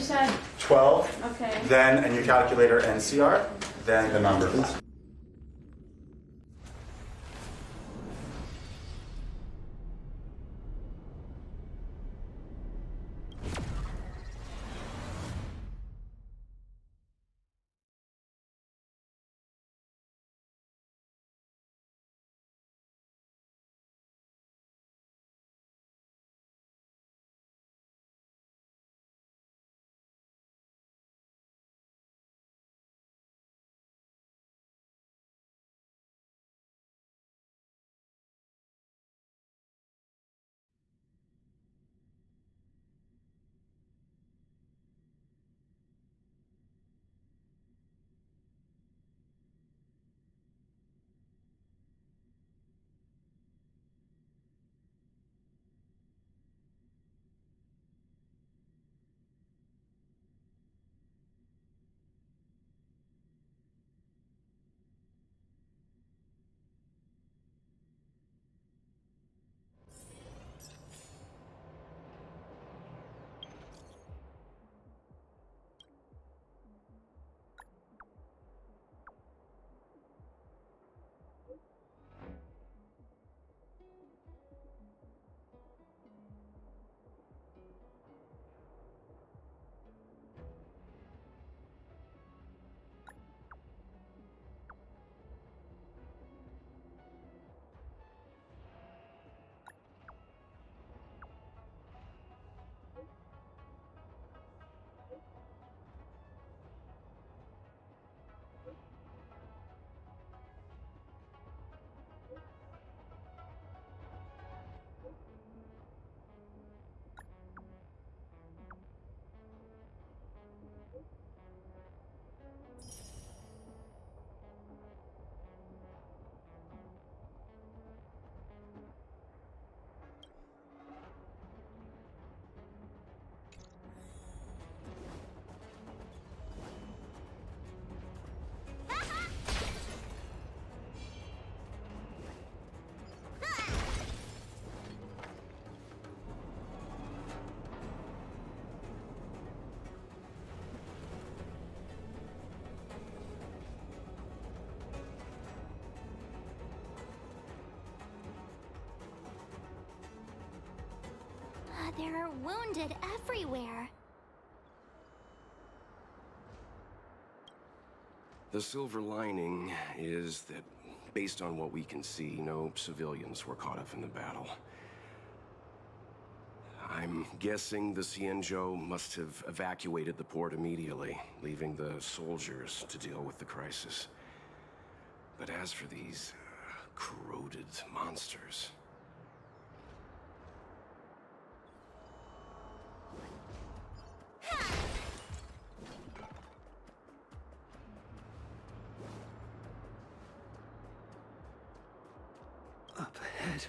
said? 12. Okay. Then, and your calculator NCR, then the number. There are wounded everywhere. The silver lining is that, based on what we can see, no civilians were caught up in the battle. I'm guessing the Xianzhou must have evacuated the port immediately, leaving the soldiers to deal with the crisis. But as for these corroded monsters... Up ahead.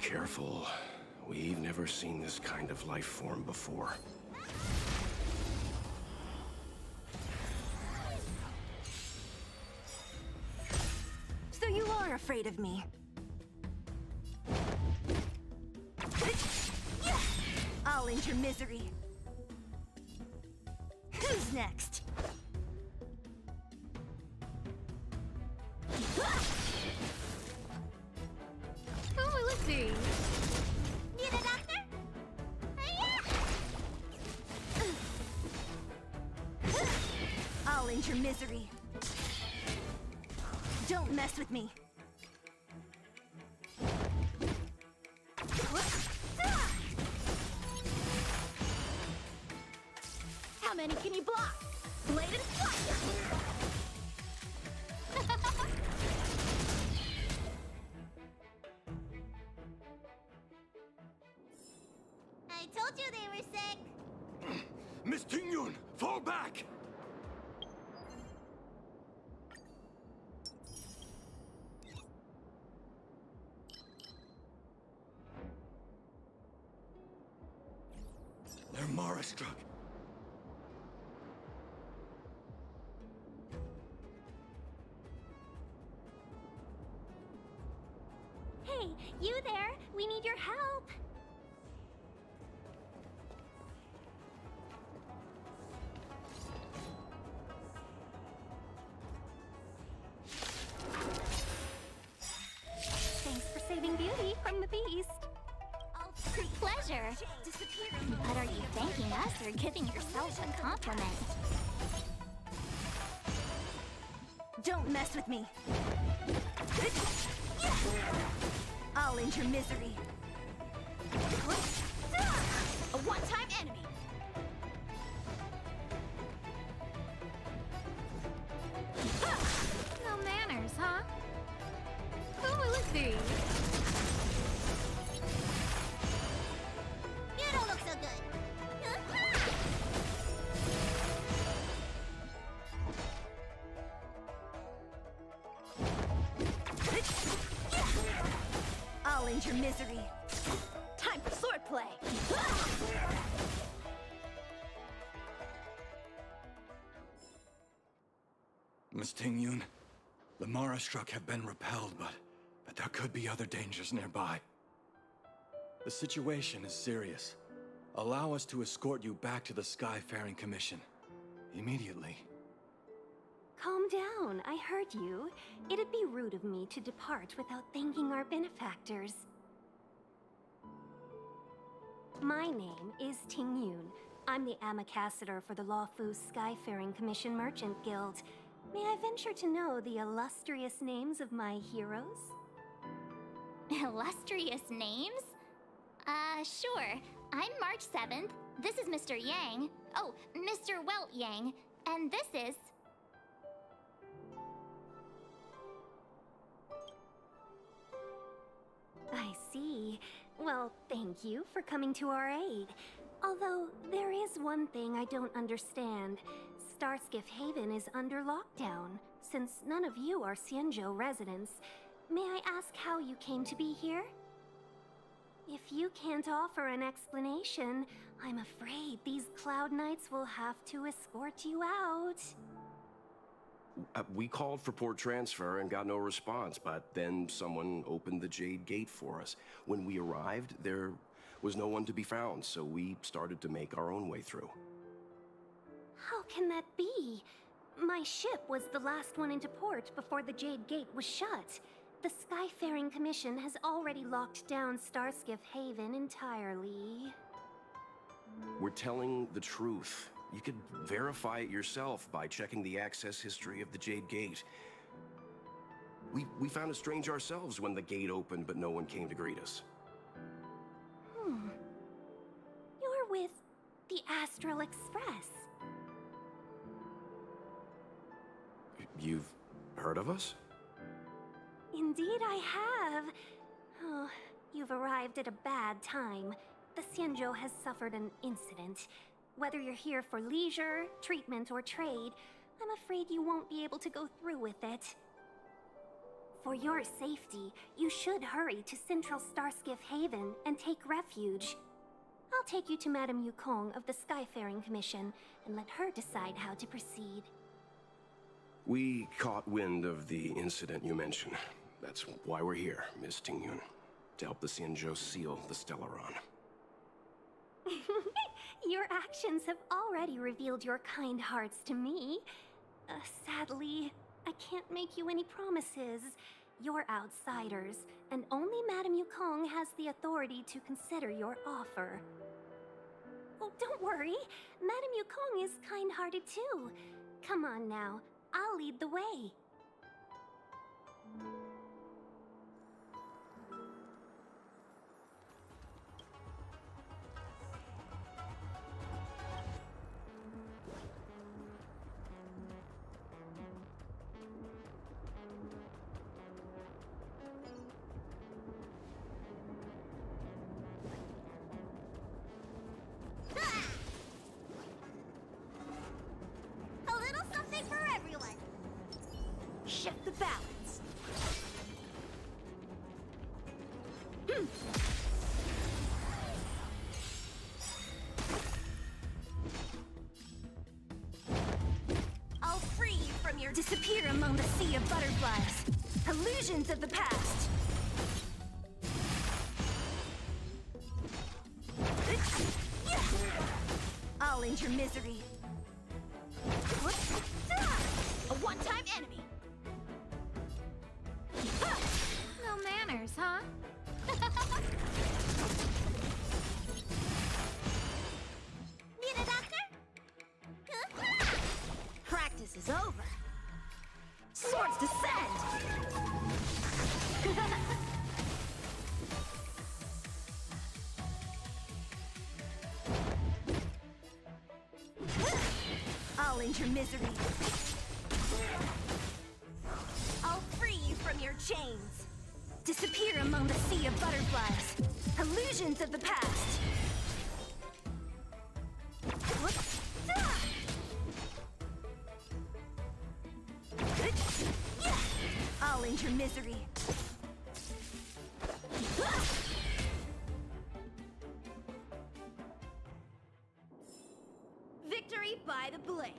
Careful. We've never seen this kind of life form before. So you are afraid of me? I'll end your misery. Who's next? Oh, let's see. Need a doctor? I'll end your misery. Don't mess with me. many can you block? Blade and fire! I told you they were sick. Miss Tingyun, fall back! They're Mara struck. Hey, you there? We need your help. Thanks for saving Beauty from the beast. Pleasure. But are you thanking us or giving yourself a compliment? Don't mess with me. I'll end your misery. A one-time enemy. No manners, huh? Who will it be? You don't look so good. I'll end your misery. Time for swordplay. Miss Tingyun, the Mara struck have been repelled, but there could be other dangers nearby. The situation is serious. Allow us to escort you back to the Skyfaring Commission. Immediately. Calm down, I heard you. It'd be rude of me to depart without thanking our benefactors. My name is Ting Yun. I'm the Ambassador for the Lawfu Skyfaring Commission Merchant Guild. May I venture to know the illustrious names of my heroes? Illustrious names? Sure. I'm March 7th. This is Mr. Yang. Oh, Mr. Welt Yang. And this is... I see. Well, thank you for coming to our aid. Although, there is one thing I don't understand. Starskiff Haven is under lockdown. Since none of you are Xianzhou residents, may I ask how you came to be here? If you can't offer an explanation, I'm afraid these Cloud Knights will have to escort you out. We called for port transfer and got no response, but then someone opened the Jade Gate for us. When we arrived, there was no one to be found, so we started to make our own way through. How can that be? My ship was the last one into port before the Jade Gate was shut. The Skyfaring Commission has already locked down Starskiff Haven entirely. We're telling the truth. You could verify it yourself by checking the access history of the Jade Gate. We found it strange ourselves when the gate opened, but no one came to greet us. You're with the Astral Express. You've heard of us? Indeed I have. Oh, you've arrived at a bad time. The Xianzhou has suffered an incident. Whether you're here for leisure, treatment, or trade, I'm afraid you won't be able to go through with it. For your safety, you should hurry to Central Starskiff Haven and take refuge. I'll take you to Madame Yukong of the Skyfaring Commission and let her decide how to proceed. We caught wind of the incident you mentioned. That's why we're here, Miss Tingyun. To help the Xianzhou seal the Stellaron. Your actions have already revealed your kind hearts to me. Sadly, I can't make you any promises. You're outsiders, and only Madame Yukong has the authority to consider your offer. Oh, don't worry. Madame Yukong is kind-hearted too. Come on now, I'll lead the way. balance. I'll free you from your disappear among the sea of butterflies. Illusions of the past. I'll end your misery. A one-time enemy. No manners, huh? Need a doctor? Practice is over. Swords descend! I'll end your misery. I'll free you from your chains. Disappear among the sea of butterflies. Illusions of the past. I'll end your misery. Victory by the blade.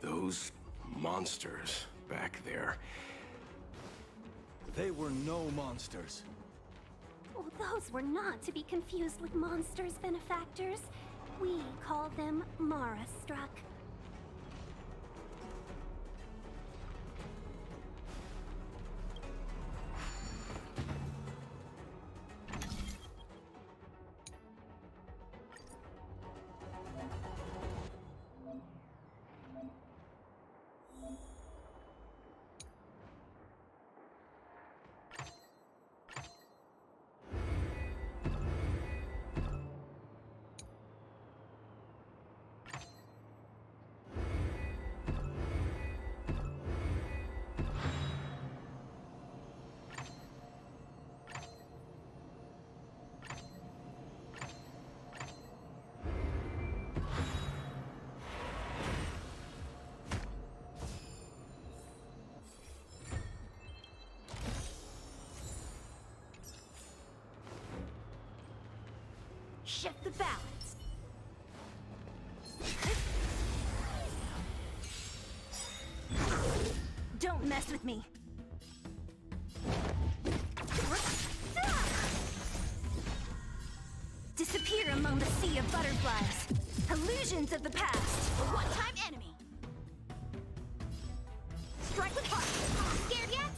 Those monsters back there. They were no monsters. Oh, those were not to be confused with monsters, benefactors. We call them Mara-struck. Shift the balance. Don't mess with me. Disappear among the sea of butterflies. Illusions of the past. A one-time enemy. Strike with heart. Scared yet?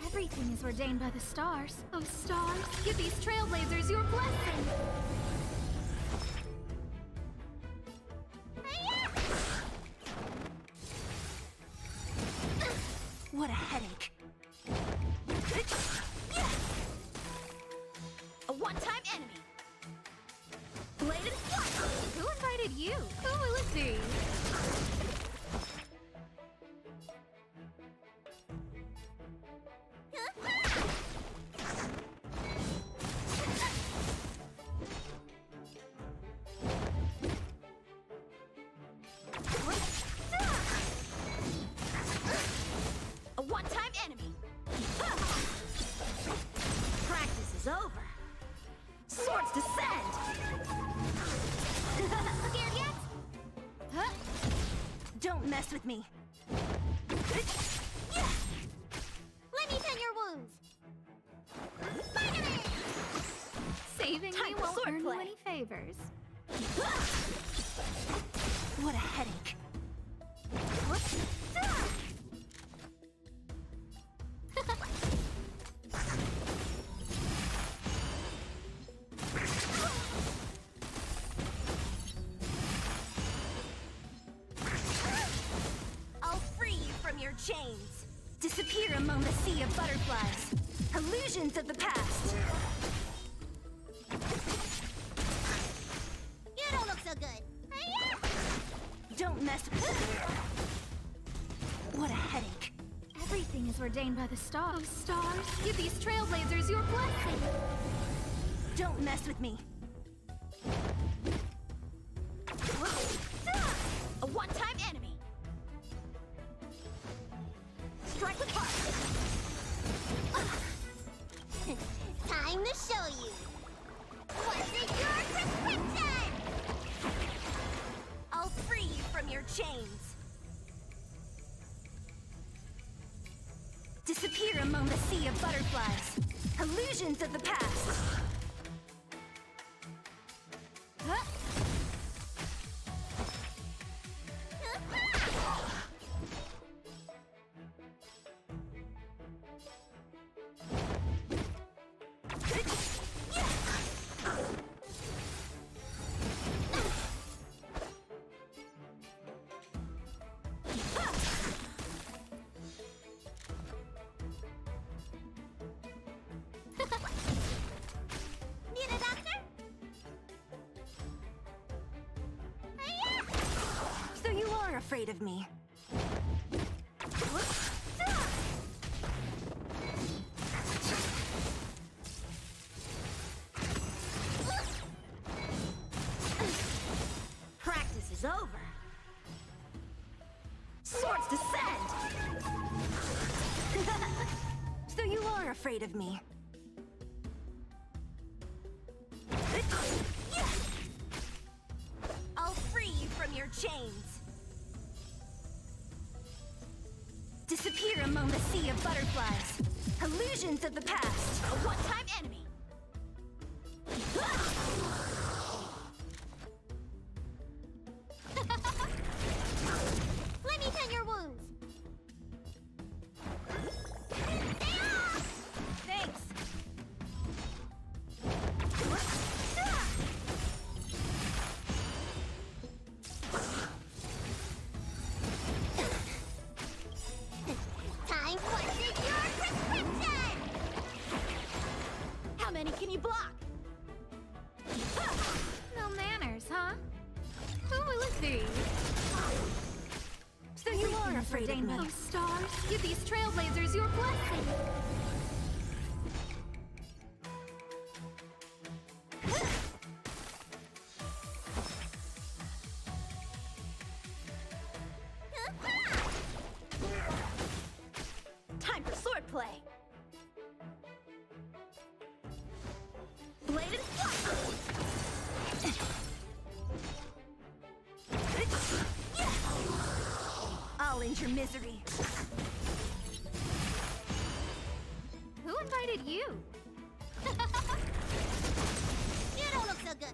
Everything is ordained by the stars. Oh, stars, give these trailblazers your blessing. What a headache. A one-time enemy. Bladed fire. Who invited you? Who will it be? A one-time mess with me. Let me tend your wounds. Spider-Man! Saving me won't earn you any favors. What a headache. I'll free you from your chains. Disappear among the sea of butterflies. Illusions of the past. You don't look so good. Don't mess with me. What a headache. Everything is ordained by the stars. Oh, stars, give these trailblazers your blessing. Don't mess with me. A one-time enemy. Strike with heart. Time to show you. What's in your prescription? I'll free you from your chains. Disappear among the sea of butterflies. Illusions of the past. Need a doctor? So you are afraid of me. Practice is over. Swords descend! So you are afraid of me. I'll free you from your chains. Disappear among the sea of butterflies. Illusions of the past. A one-time enemy. Let me tend your wounds. Thanks. Time for your prescription. How many can you block? No manners, huh? Who will it be? So you are afraid of me. Oh, stars, give these trailblazers your blessing. Time for swordplay. Bladed I'll end your misery. Who invited you? You don't look so good.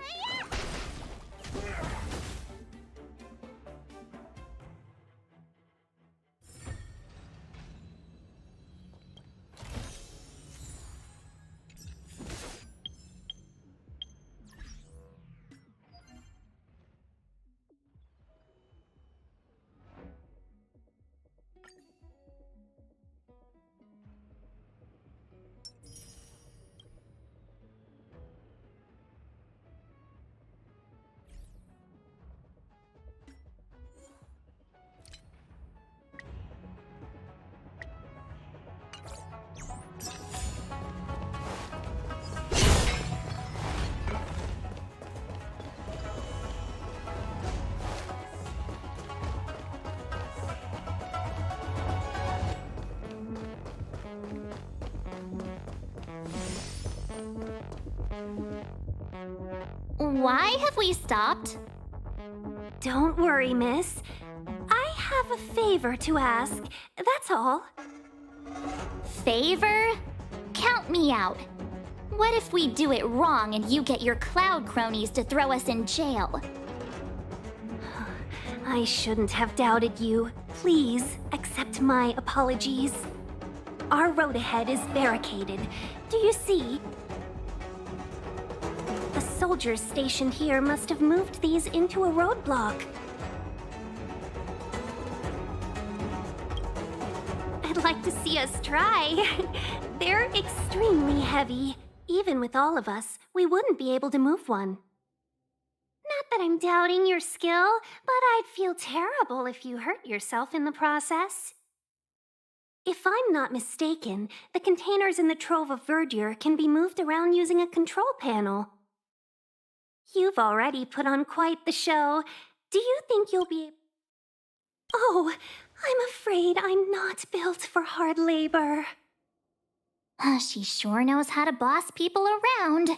Why have we stopped? Don't worry, miss. I have a favor to ask, that's all. Favor? Count me out. What if we do it wrong and you get your cloud cronies to throw us in jail? I shouldn't have doubted you. Please, accept my apologies. Our road ahead is barricaded. Do you see? The soldiers stationed here must have moved these into a roadblock. I'd like to see us try. They're extremely heavy. Even with all of us, we wouldn't be able to move one. Not that I'm doubting your skill, but I'd feel terrible if you hurt yourself in the process. If I'm not mistaken, the containers in the Trove of Verdure can be moved around using a control panel. You've already put on quite the show. Do you think you'll be... Oh, I'm afraid I'm not built for hard labor. She sure knows how to boss people around.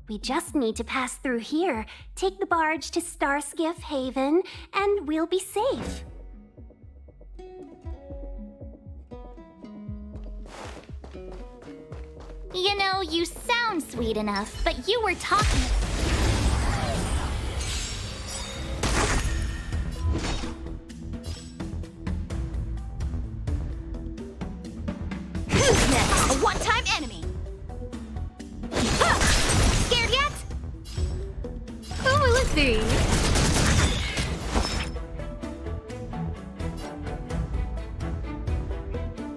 We just need to pass through here, take the barge to Starskiff Haven, and we'll be safe. You know, you sound sweet enough, but you were talking... Who's next? A one-time enemy. Scared yet? Who will it be?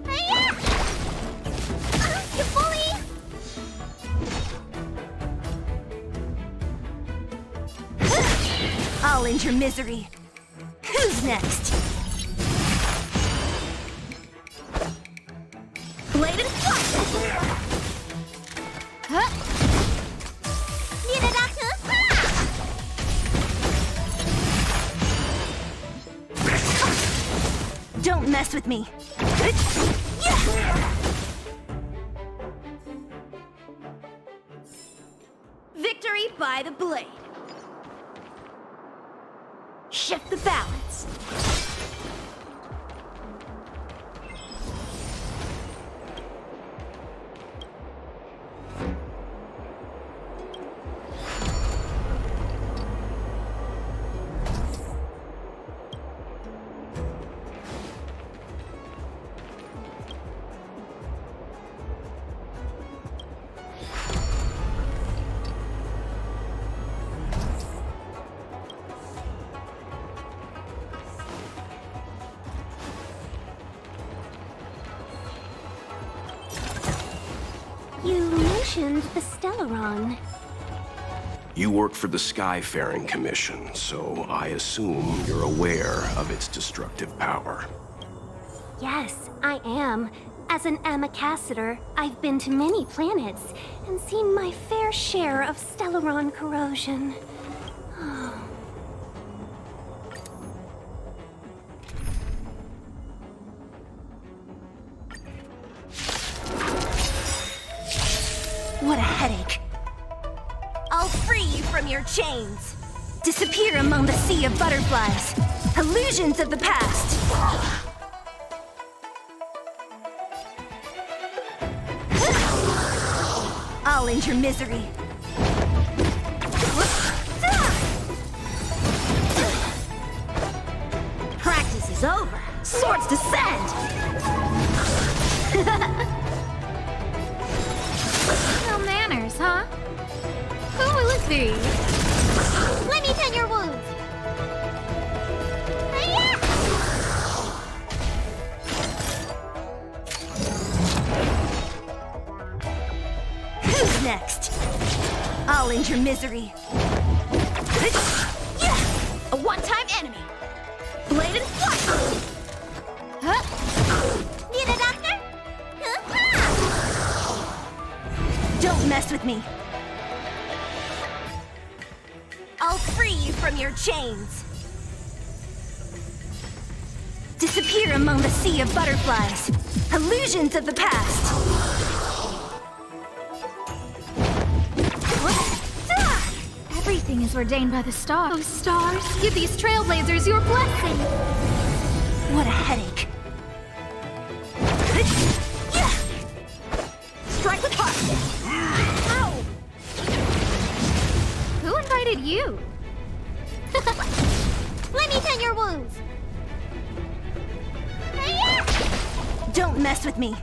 Hi-ya! You bully! I'll end your misery. Who's next? Bladed flight! Huh? Need a doctor? Don't mess with me. Victory by the blade. Shift the balance. You mentioned the Stellaron. You work for the Skyfaring Commission, so I assume you're aware of its destructive power. Yes, I am. As an ambassador, I've been to many planets and seen my fair share of Stellaron corrosion. What a headache. I'll free you from your chains. Disappear among the sea of butterflies. Illusions of the past. I'll end your misery. Practice is over. Swords descend. No manners, huh? Who will it be? Let me tend your wounds. Hi-ya! Who's next? I'll end your misery. A one-time enemy. Bladed flight. Huh? Need a doctor? Don't mess with me. I'll free you from your chains. Disappear among the sea of butterflies. Illusions of the past. Every Everything is ordained by the stars. Oh, stars, give these trailblazers your blessing. What a headache. Strike with heart! Ow! Who invited you? Let me tend your wounds! Don't mess with me!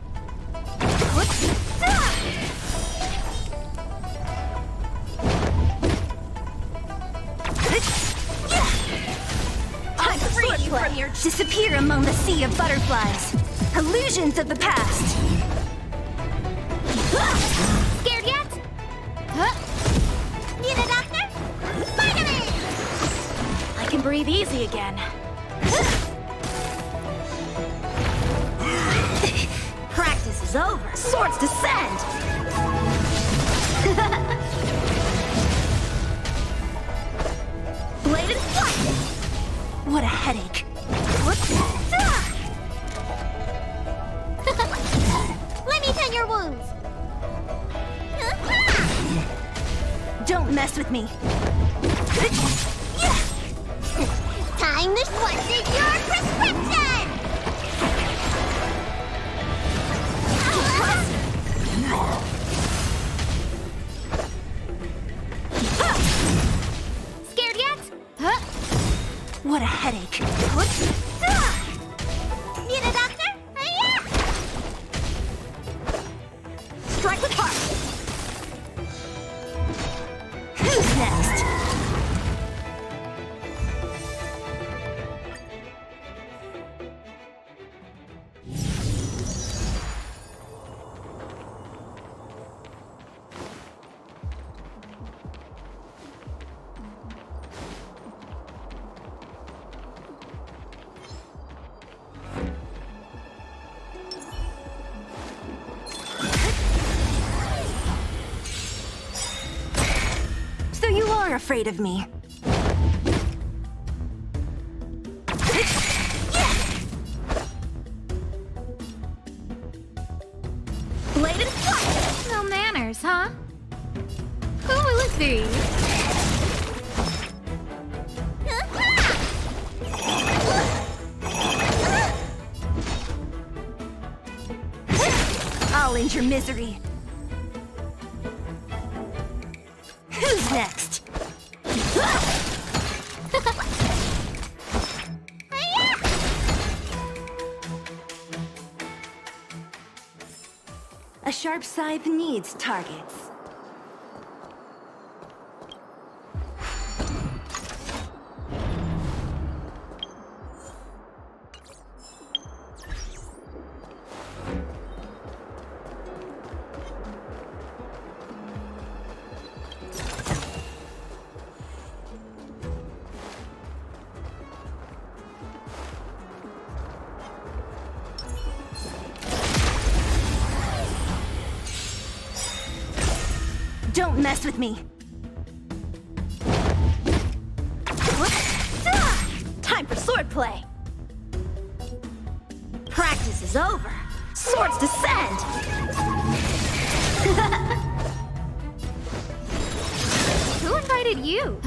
I'm free from your disappear among the sea of butterflies. Illusions of the past. Scared yet? Need a doctor? Vitamin! I can breathe easy again. Practice is over. Swords descend! Bladed flight! What a headache. Let me tend your wounds. Don't mess with me. Time to switch your prescription! Scared yet? What a headache. Need a doctor? Strike with heart. Who's next? So you are afraid of me. Bladed flight! No manners, huh? Who will it be? I'll end your misery. Who's next? A sharp scythe needs targets. Don't mess with me. Time for swordplay. Practice is over. Swords descend. Who invited you?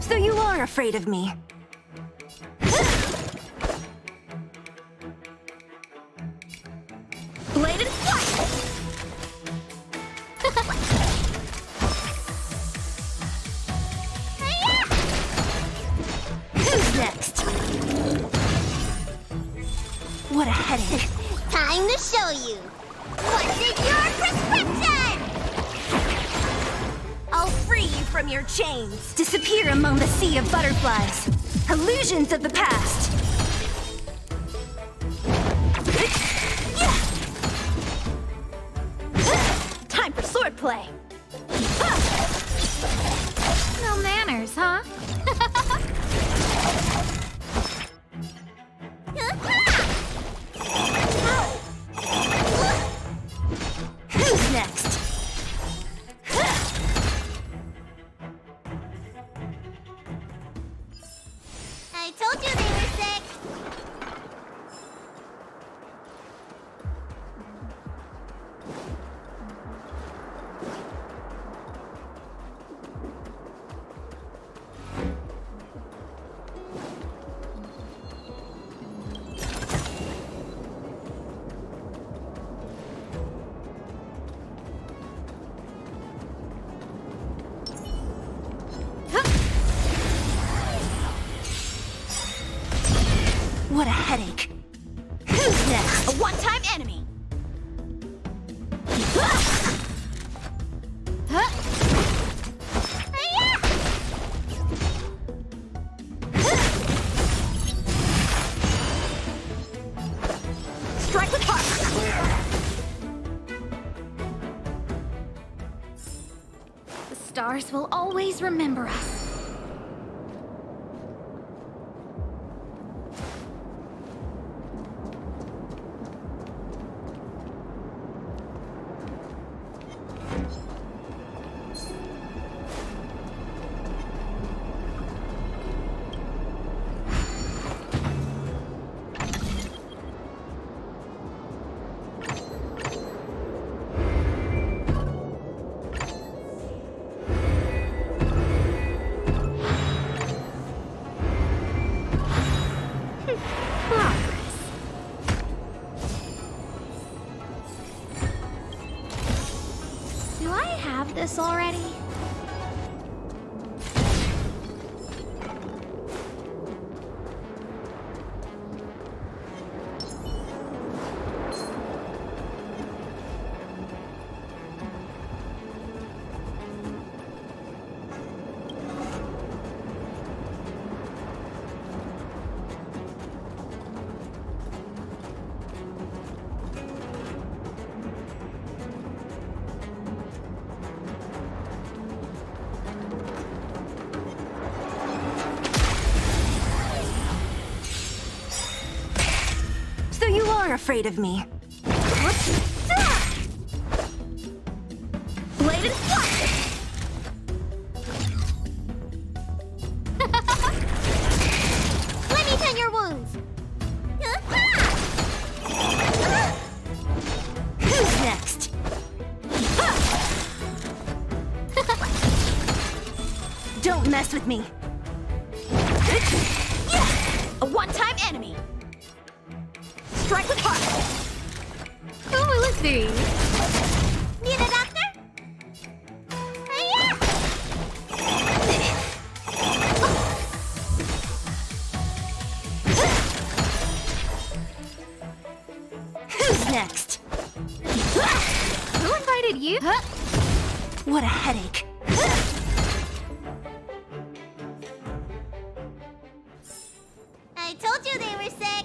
So you are afraid of me. Bladed flight! Who's next? What a headache. Time to show you. What's in your prescription? I'll free you from your chains. Disappear among the sea of butterflies. Illusions of the past. Time for swordplay. No manners, huh? Who's next? I told you they were sick. stars will always remember us. Do I have this already? So you are afraid of me. Bladed flash! Let me tend your wounds. Who's next? Don't mess with me. A one-time enemy. Strike with heart. Oh, let's see. Need a doctor? Yeah. Who's next? Who invited you? What a headache. I told you they were sick.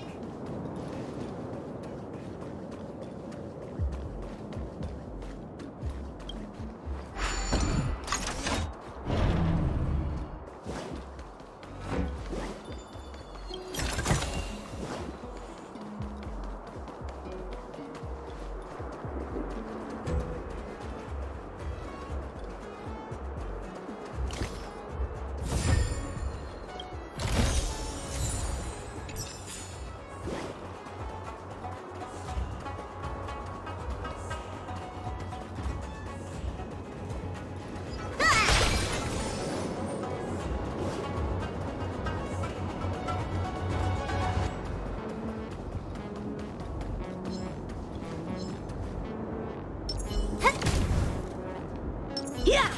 Yeah!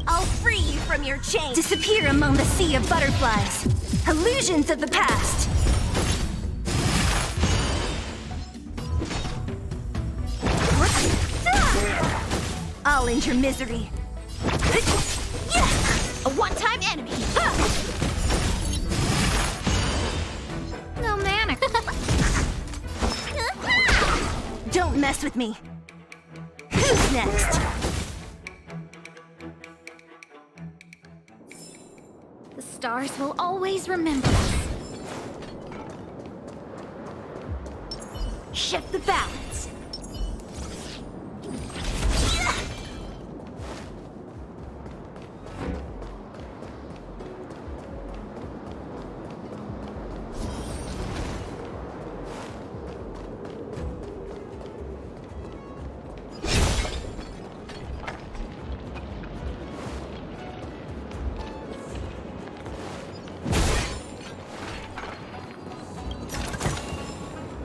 I'll free you from your chains. Disappear among the sea of butterflies. Illusions of the past. I'll end your misery. A one-time enemy. No manic. Don't mess with me. Who's next? The stars will always remember us. Shift the balance.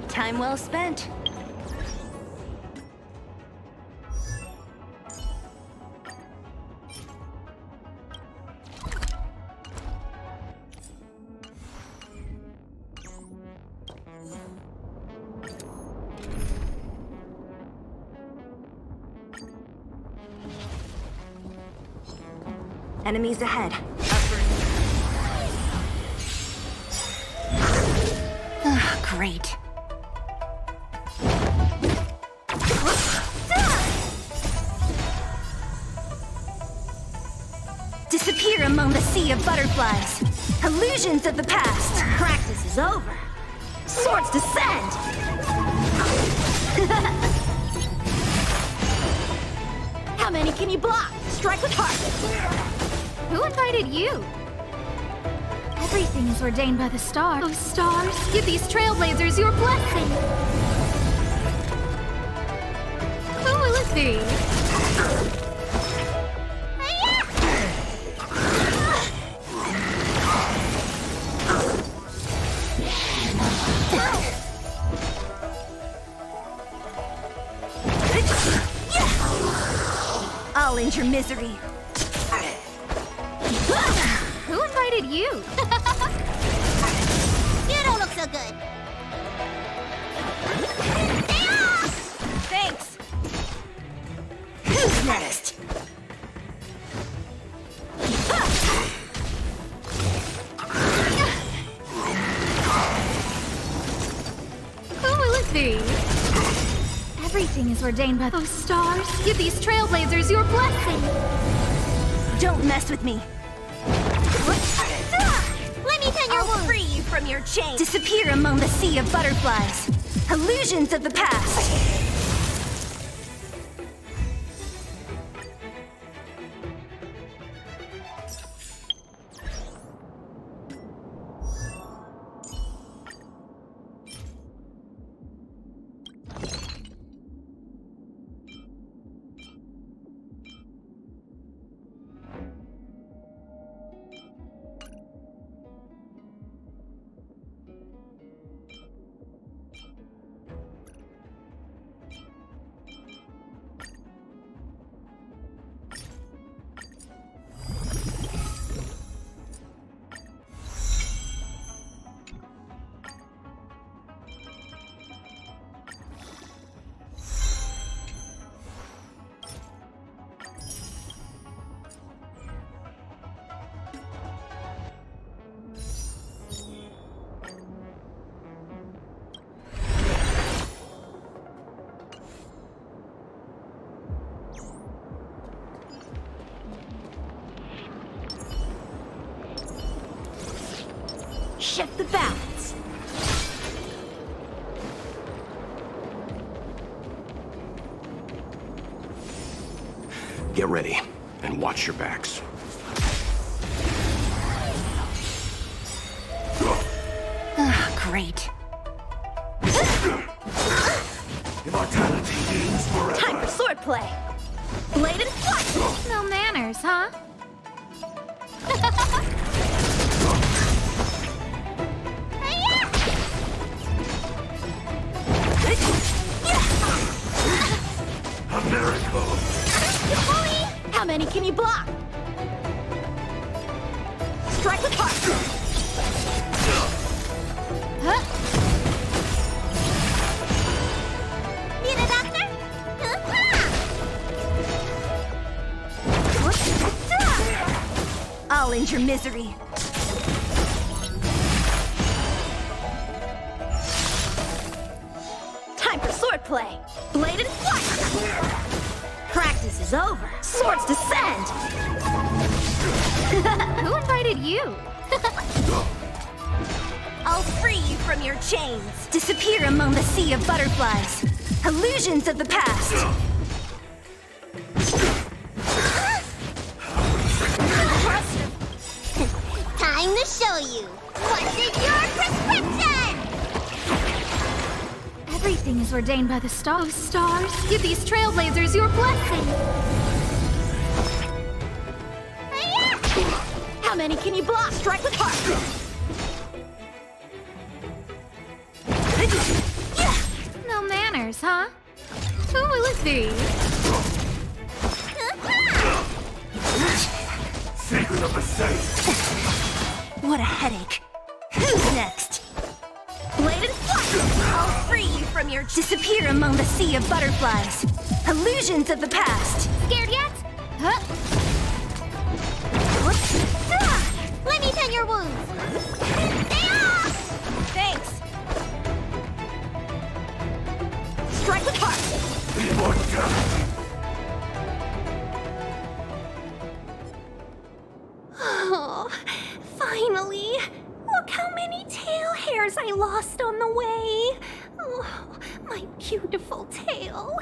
Time well spent. Enemies ahead. Great. Disappear among the sea of butterflies. Illusions of the past. Practice is over. Swords descend! How many can you block? Strike with heart! Who invited you? Everything is ordained by the stars. Oh, stars, give these trailblazers your blessing. Who will it be? I'll end your misery. Who invited you? You don't look so good. Thanks. Who's next? Who will it be? Everything is ordained by those stars. Give these trailblazers your blessing. Don't mess with me. Let me tend your I'll wound. free you from your chains. Disappear among the sea of butterflies. Illusions of the past. Shift the balance. Get ready, and watch your backs. Great. Immortality means forever. Time for swordplay. Blade and flight. No manners, huh? A miracle. How many can you block? Strike with heart. Huh? Need a doctor? I'll end your misery. Time for swordplay. Blade and flight. Practice is over. Swords descend. Who invited you? I'll free you from your chains. Disappear among the sea of butterflies. Illusions of the past. Time to show you. What's in your prescription? Everything is ordained by the stars. Oh, stars, give these trailblazers your blessing. How many can you block? Strike with heart. No manners, huh? Who will it be? Secret of the safe. What a headache. Who's next? Blade and flight. I'll free you from your... Disappear among the sea of butterflies. Illusions of the past. Scared yet? Huh? Let me tend your wounds. Thanks. strike with heart! Oh, finally! Look how many tail hairs I lost on the way! Oh, my beautiful tail!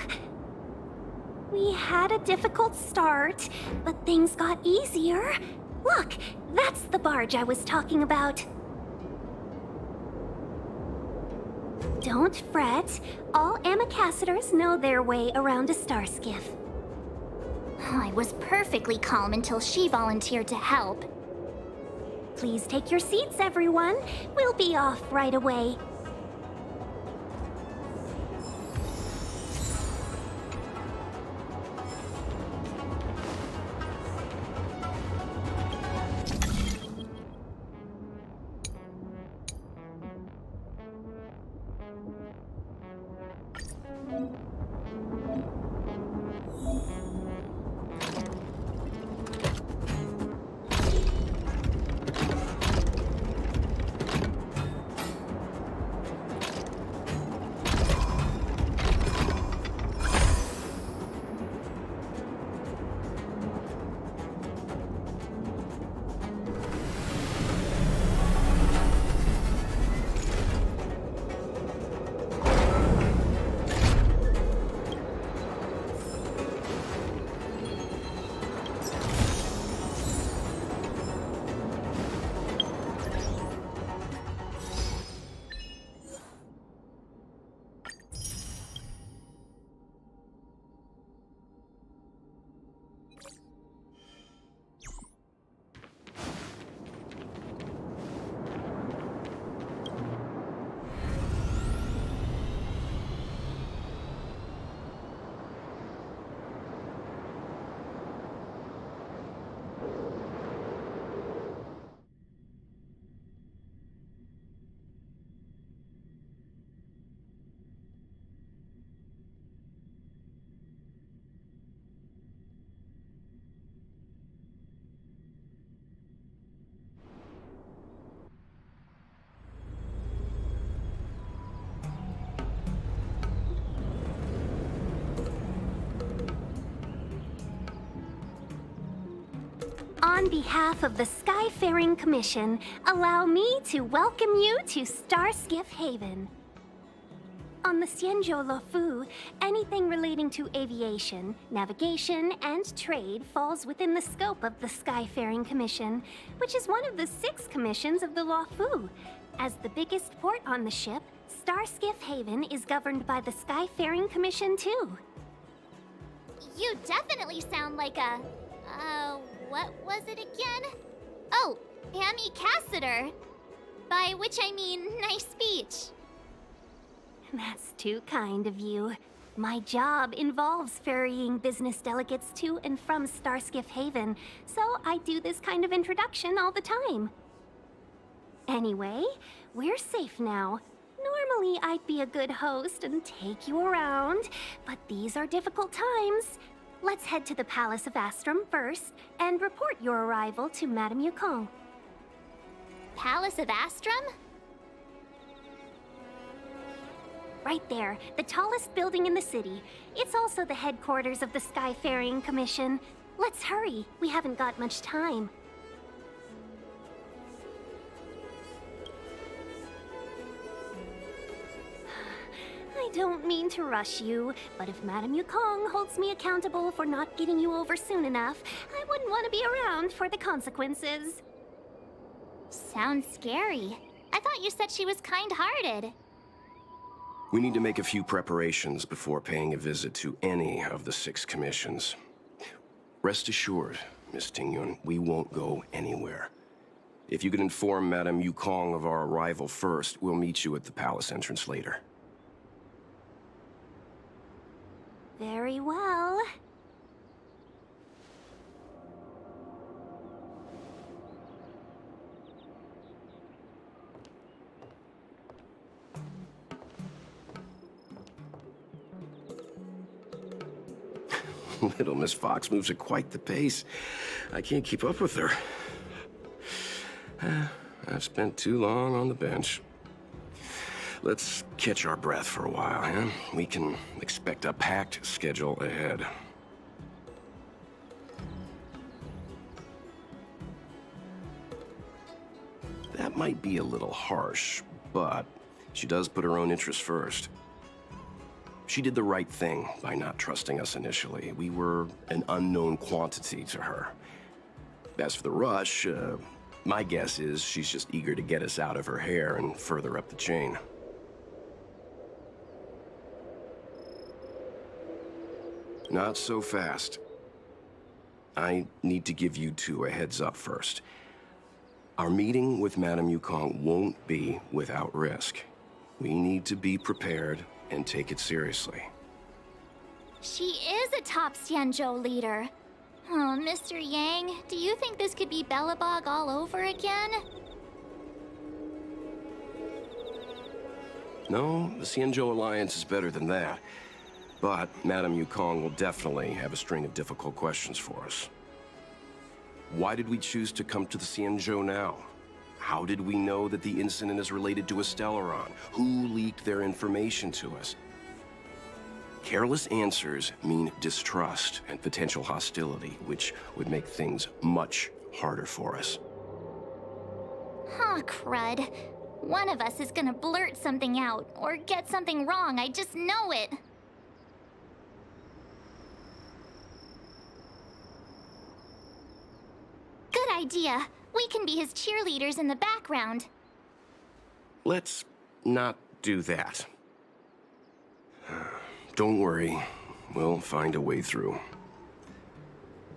We had a difficult start, but things got easier. Look, that's the barge I was talking about. Don't fret. All Amicacetors know their way around a star skiff. I was perfectly calm until she volunteered to help. Please take your seats, everyone. We'll be off right away. On behalf of the Skyfaring Commission, allow me to welcome you to Starskiff Haven. On the Xianzhou Luofu, anything relating to aviation, navigation, and trade falls within the scope of the Skyfaring Commission, which is one of the 6 commissions of the Luofu. As the biggest port on the ship, Starskiff Haven is governed by the Skyfaring Commission too. You definitely sound like a... what was it again? Oh, Amicaciter. By which I mean, nice speech. That's too kind of you. My job involves ferrying business delegates to and from Starskiff Haven, so I do this kind of introduction all the time. Anyway, we're safe now. Normally, I'd be a good host and take you around, but these are difficult times. Let's head to the Palace of Astrum first and report your arrival to Madame Yukong. Palace of Astrum? Right there, the tallest building in the city. It's also the headquarters of the Skyfaring Commission. Let's hurry, we haven't got much time. I don't mean to rush you, but if Madame Yukong holds me accountable for not getting you over soon enough, I wouldn't want to be around for the consequences. Sounds scary. I thought you said she was kind-hearted. We need to make a few preparations before paying a visit to any of the 6 commissions. Rest assured, Miss Tingyun, we won't go anywhere. If you could inform Madame Yukong of our arrival first, we'll meet you at the palace entrance later. Very well. Little Miss Fox moves at quite the pace. I can't keep up with her. I've spent too long on the bench. Let's catch our breath for a while, huh? We can expect a packed schedule ahead. That might be a little harsh, but she does put her own interests first. She did the right thing by not trusting us initially. We were an unknown quantity to her. As for the rush, my guess is she's just eager to get us out of her hair and further up the chain. Not so fast. I need to give you two a heads up first. Our meeting with Madame Yukong won't be without risk. We need to be prepared and take it seriously. She is a top Xianzhou leader. Oh, Mr. Yang, do you think this could be Belobog all over again? No, the Xianzhou Alliance is better than that. But Madame Yukong will definitely have a string of difficult questions for us. Why did we choose to come to the Xianzhou now? How did we know that the incident is related to a Stellaron? Who leaked their information to us? Careless answers mean distrust and potential hostility, which would make things much harder for us. Huh, crud. One of us is gonna blurt something out, or get something wrong, I just know it. Good idea. We can be his cheerleaders in the background. Let's not do that. Don't worry. We'll find a way through.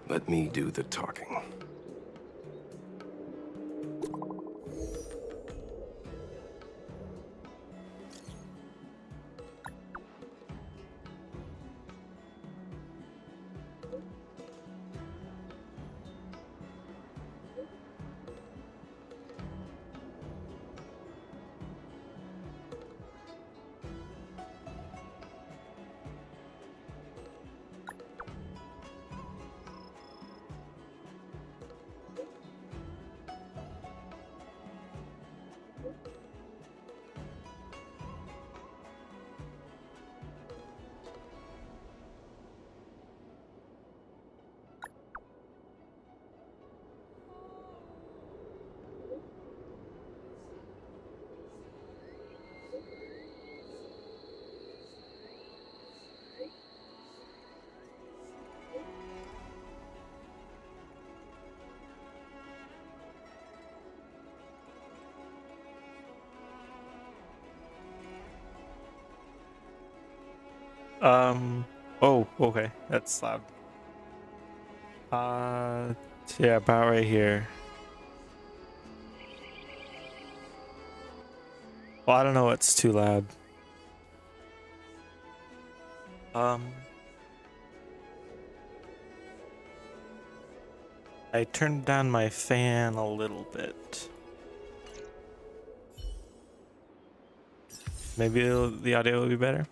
Let me do the talking. Oh, okay. That's loud. Yeah, about right here. Well, I don't know what's too loud. I turned down my fan a little bit. Maybe the audio will be better.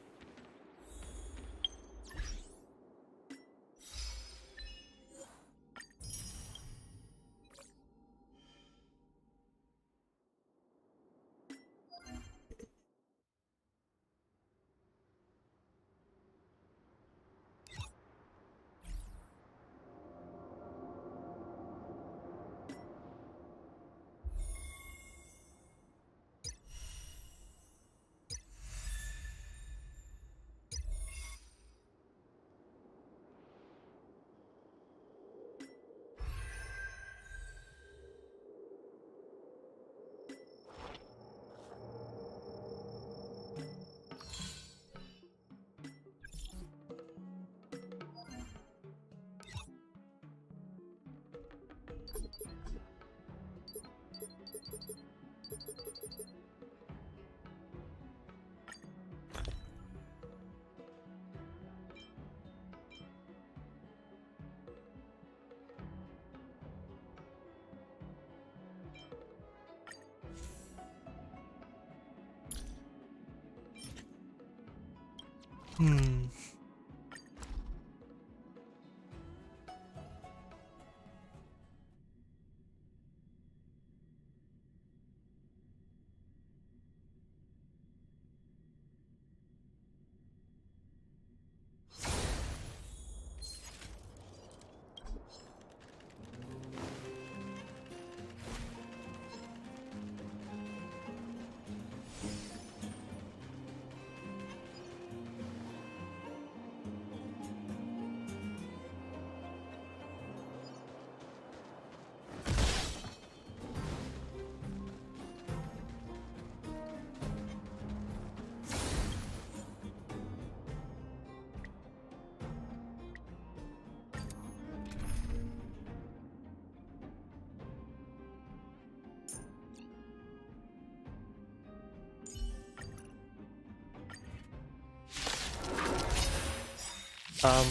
Um,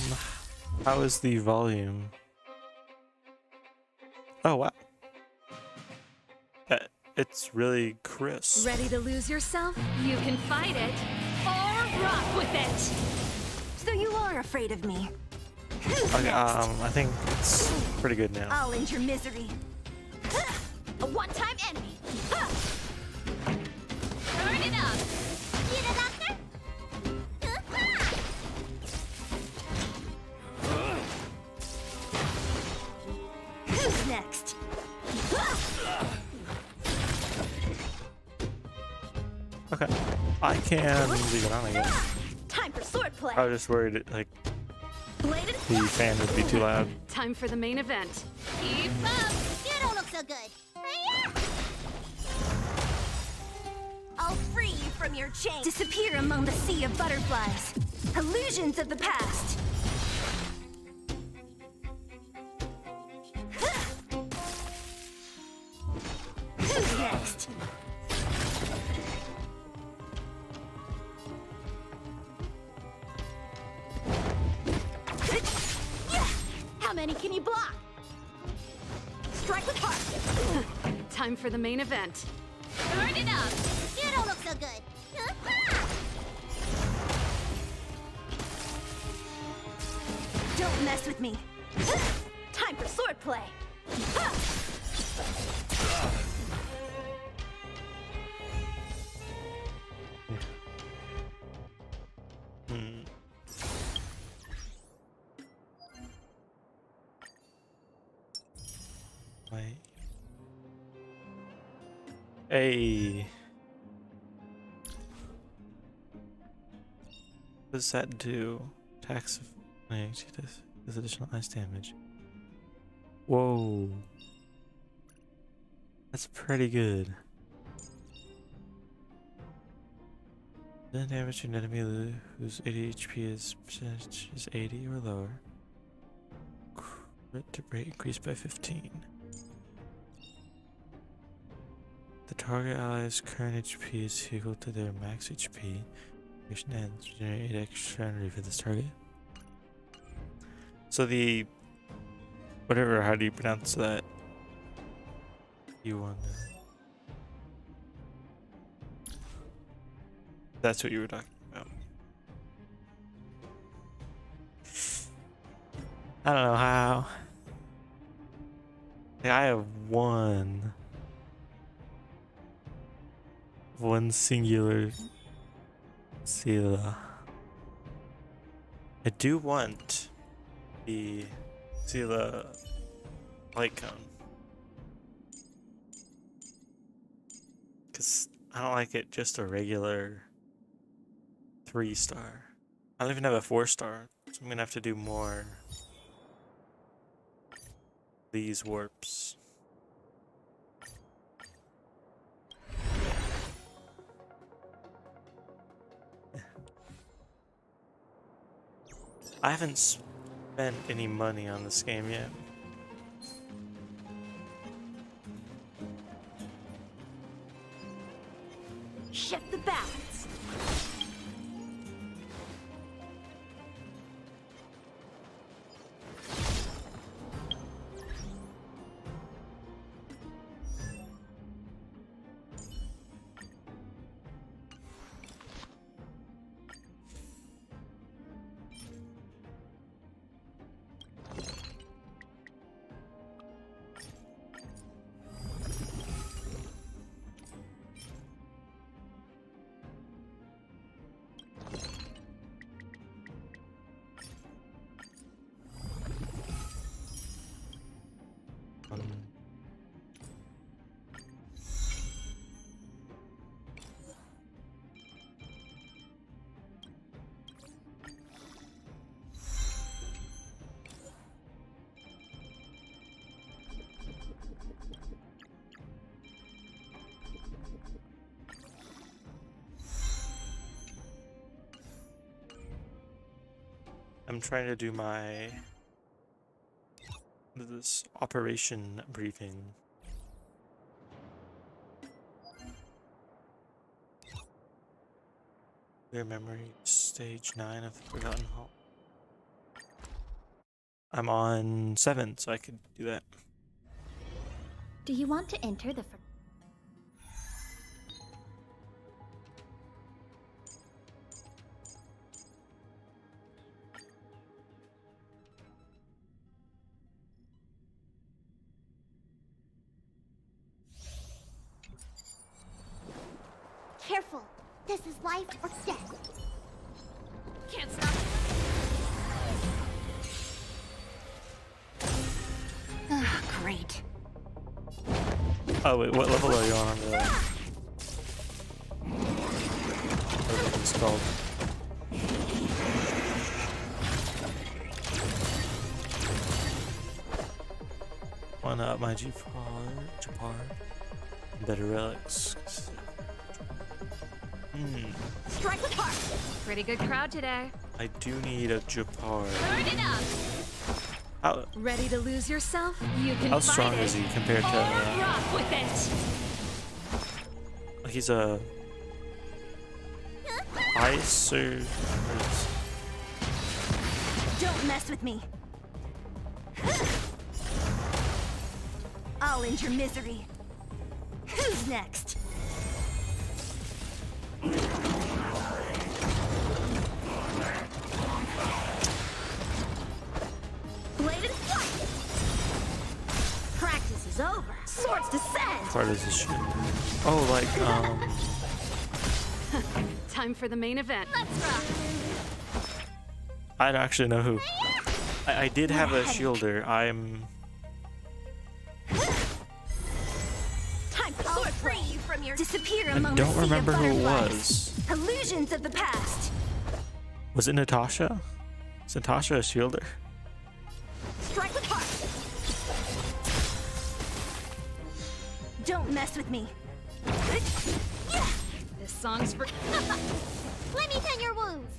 how is the volume? Oh wow. It's really crisp. Ready to lose yourself? You can fight it, or rock with it! So you are afraid of me. Who's Okay, next? I think it's pretty good now. I'll end your misery. A one-time enemy! Turn it up. See the doctor? Who's next? Okay, I can leave it on again. Time for swordplay! I was just worried like Bladed the fan would be too loud. Time for the main event. Keep up. You don't look so good. I'll free you from your chains. Disappear among the sea of butterflies. Illusions of the past. Who's next? How many can you block? Strike with heart. Time for the main event. Turn it up. You don't look so good. Don't mess with me. Time for swordplay. Hmm. Wait. Hey. What does that do? Attacks of does additional ice damage. Whoa. That's pretty good. Then damage to an enemy whose 80 HP is percentage is 80 or lower. Crit rate increased by 15. The target ally's current HP is equal to their max HP. Mission ends. Generate 8 extra energy for this target. So the whatever, how do you pronounce that? You want to. That's what you were talking about. I don't know how. Like, I have one singular Sela. I do want the Sela light cone. Cause I don't like it just a regular 3-star. I don't even have a 4-star, so I'm gonna have to do more these warps. I haven't spent any money on this game yet. Shift the balance. I'm trying to do this operation briefing. Clear memory, stage 9 of the Forgotten Hall. I'm on 7, so I could do that. Do you want to enter the... Careful. This is life or death. Can't stop. Ah, great. Oh wait, what level are you on the... Whatever it's called. Wanna up my Japar. Better relics. Strike with heart. Pretty good crowd today. I do need a Japar. Turn it up. How, Ready to lose yourself? You can how fight strong it. is he compared to... Or rock with it. Like he's a... Ice or... Don't mess with me. I'll end your misery. Who's next? Bladed flight. Practice is over. Swords descend. Part of this shit. Oh, like, Time for the main event. Let's rock. I don't actually know who. I did have a shielder. I'm... Time for sword free you from your disappear I among the don't sea of remember who it butterflies. was. Illusions of the past. Was it Natasha? Is Natasha a shielder? Strike with heart. Don't mess with me. This song's for... Let me tend your wounds.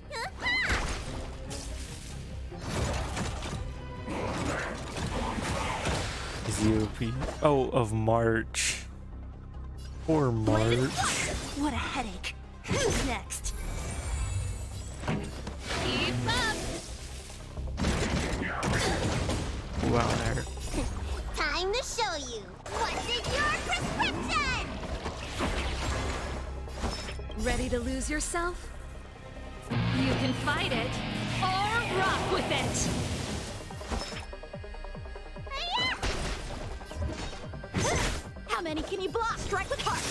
Is European? Oh, of March. Poor March. What a headache. Who's next? Keep up. Wow, there. Time to show you. What's in your prescription? Ready to lose yourself? You can fight it or rock with it. How many can you block? Strike with heart.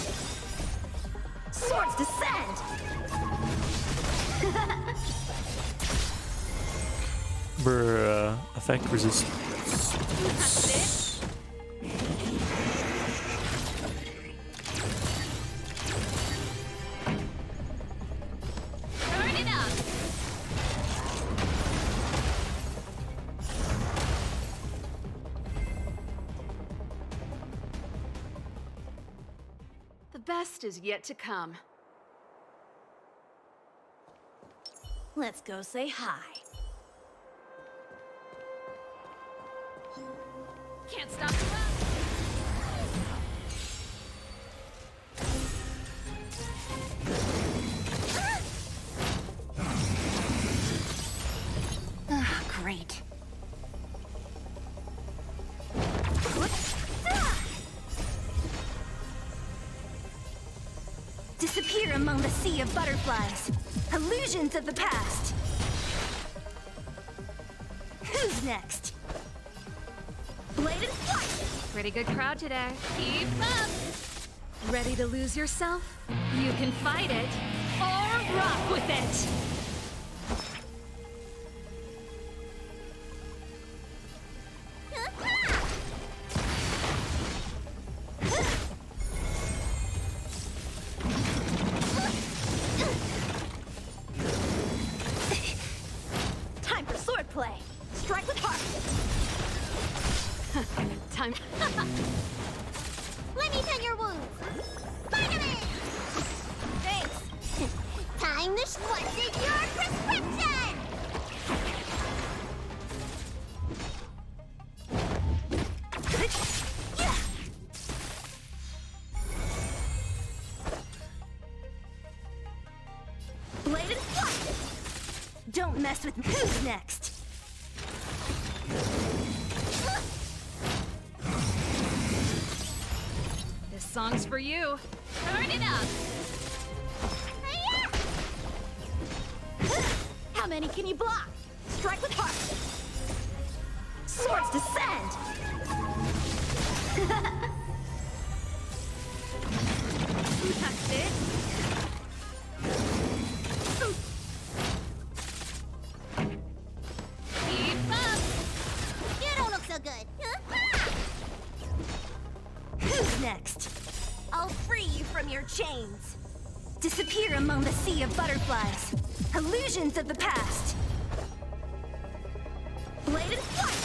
Swords descend. Bruh, effect resistance. That's it. Turn it up. The best is yet to come. Let's go say hi. Can't stop the run. Ah, great. Disappear among the sea of butterflies. Illusions of the past. Who's next? Bladed flight. Pretty good crowd today. Keep up. Ready to lose yourself? You can fight it or rock with it. Time for swordplay. Strike with heart. Time. Let me tend your wounds. Spider-Man! Thanks. Time to what's in your prescription? Bladed flight. Don't mess with me. Who's next? song's for you. Turn it up! How many can you block? Strike with heart. Swords descend. Who touched it? Keep up! You don't look so good. Who's next? I'll free you from your chains. Disappear among the sea of butterflies. Illusions of the past. Blade and flight.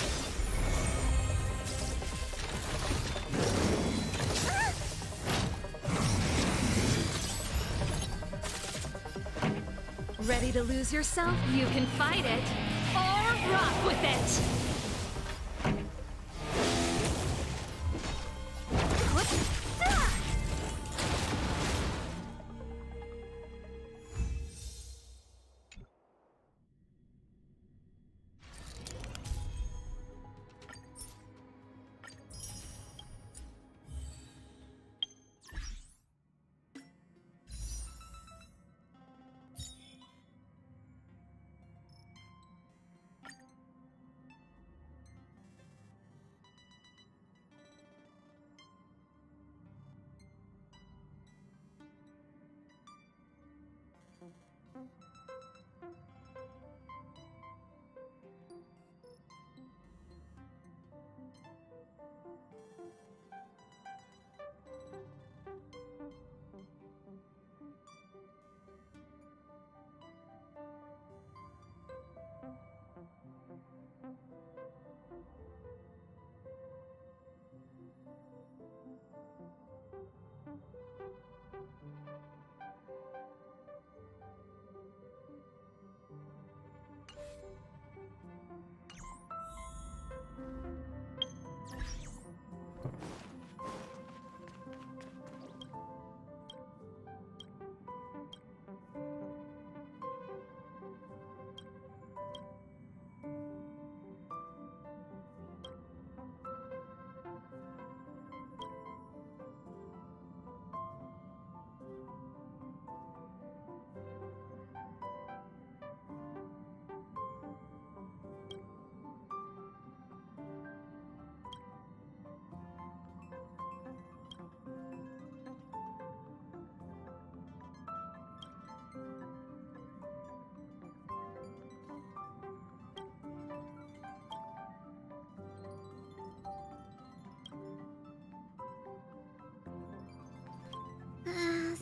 Ready to lose yourself? You can fight it, or rock with it!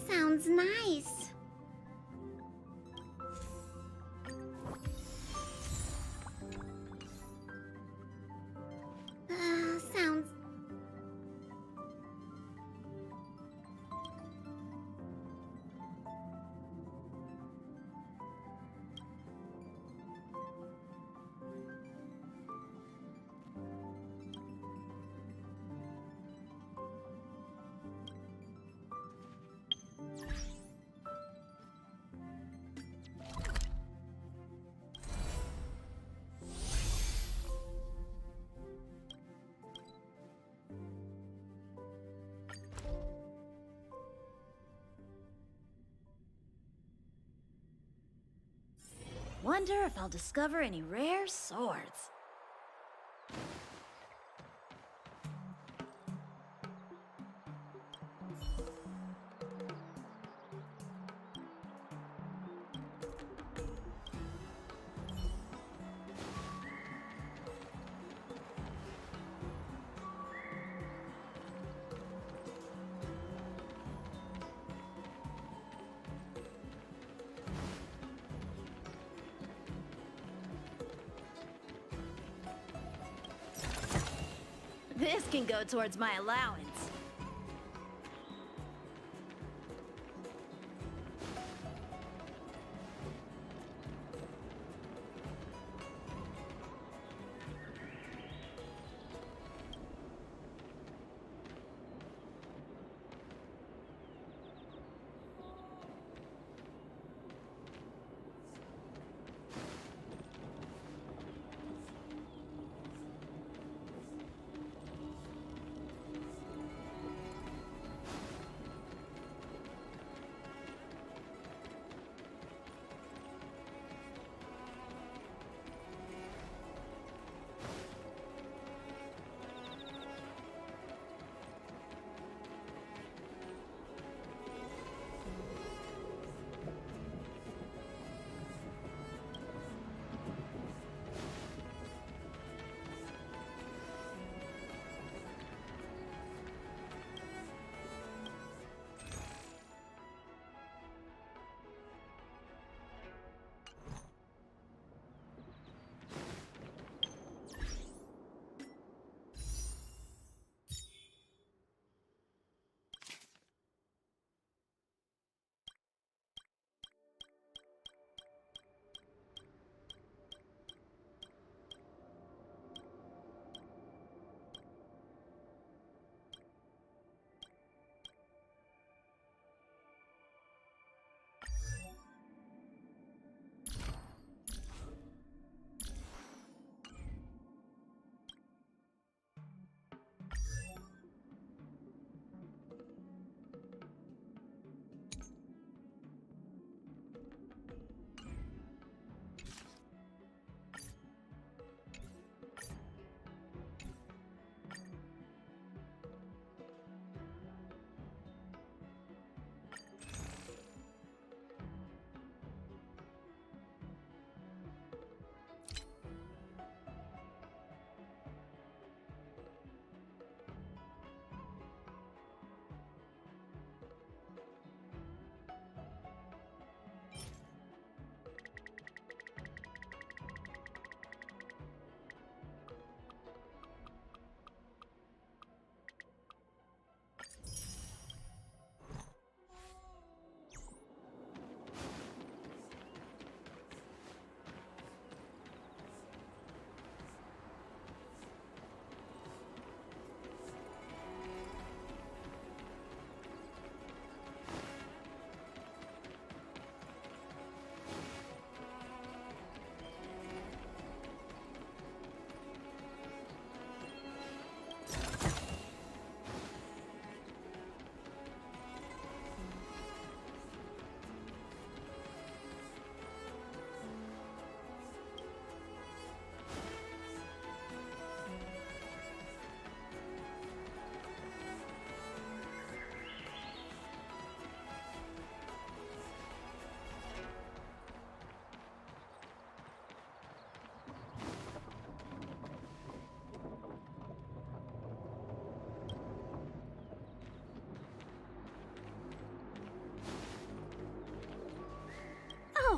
Sounds nice. Sounds... Wonder if I'll discover any rare swords. This can go towards my allowance.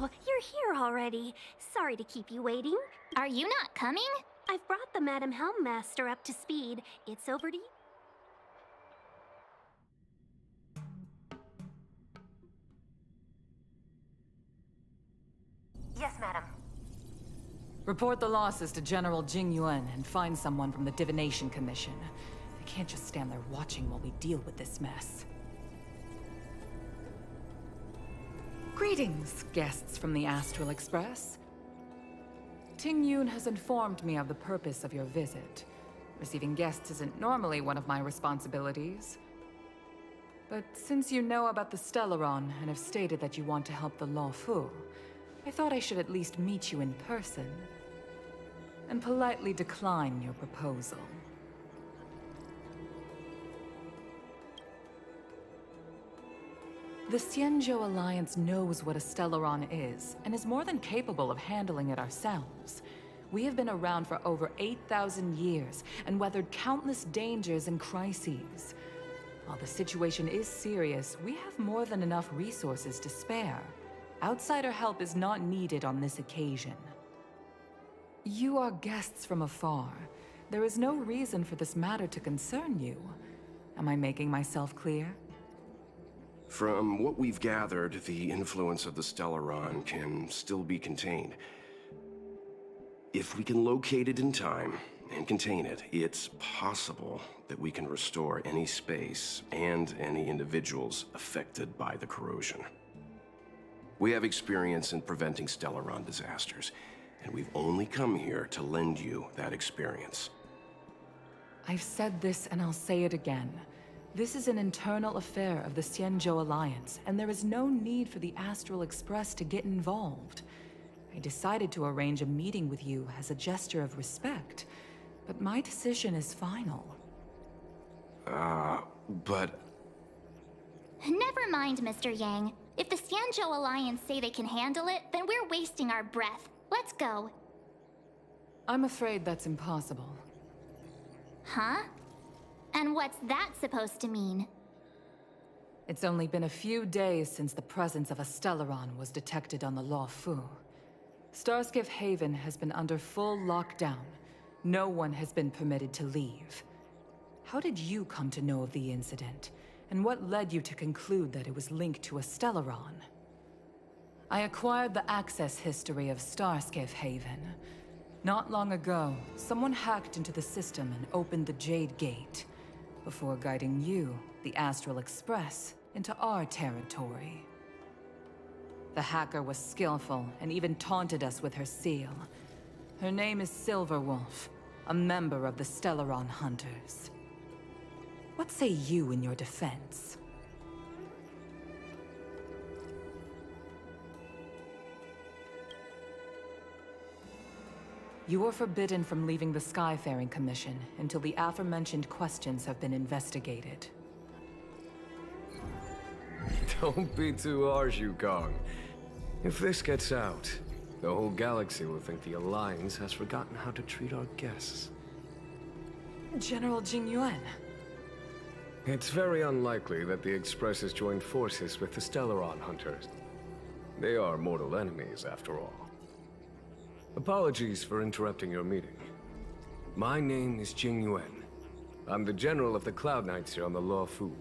Oh, you're here already. Sorry to keep you waiting. Are you not coming? I've brought the Madam Helmmaster up to speed. It's over to you. Yes, madam. Report the losses to General Jing Yuan and find someone from the Divination Commission. They can't just stand there watching while we deal with this mess. Greetings, guests from the Astral Express. Ting Yun has informed me of the purpose of your visit. Receiving guests isn't normally one of my responsibilities. But since you know about the Stellaron and have stated that you want to help the Law Fu, I thought I should at least meet you in person and politely decline your proposal. The Xianzhou Alliance knows what a Stellaron is, and is more than capable of handling it ourselves. We have been around for over 8,000 years, and weathered countless dangers and crises. While the situation is serious, we have more than enough resources to spare. Outsider help is not needed on this occasion. You are guests from afar. There is no reason for this matter to concern you. Am I making myself clear? From what we've gathered, the influence of the Stellaron can still be contained. If we can locate it in time and contain it, it's possible that we can restore any space and any individuals affected by the corrosion. We have experience in preventing Stellaron disasters, and we've only come here to lend you that experience. I've said this and I'll say it again. This is an internal affair of the Xianzhou Alliance, and there is no need for the Astral Express to get involved. I decided to arrange a meeting with you as a gesture of respect, but my decision is final. But... Never mind, Mr. Yang. If the Xianzhou Alliance say they can handle it, then we're wasting our breath. Let's go. I'm afraid that's impossible. Huh? And what's that supposed to mean? It's only been a few days since the presence of a Stellaron was detected on the Law Fu. Starskiff Haven has been under full lockdown. No one has been permitted to leave. How did you come to know of the incident? And what led you to conclude that it was linked to a Stellaron? I acquired the access history of Starskiff Haven. Not long ago, someone hacked into the system and opened the Jade Gate, before guiding you, the Astral Express, into our territory. The hacker was skillful and even taunted us with her seal. Her name is Silverwolf, a member of the Stellaron Hunters. What say you in your defense? You are forbidden from leaving the Skyfaring Commission until the aforementioned questions have been investigated. Don't be too harsh, Yukong. If this gets out, the whole galaxy will think the Alliance has forgotten how to treat our guests. General Jing Yuan. It's very unlikely that the Express has joined forces with the Stellaron Hunters. They are mortal enemies, after all. Apologies for interrupting your meeting. My name is Jing Yuan. I'm the General of the Cloud Knights here on the Law Fu.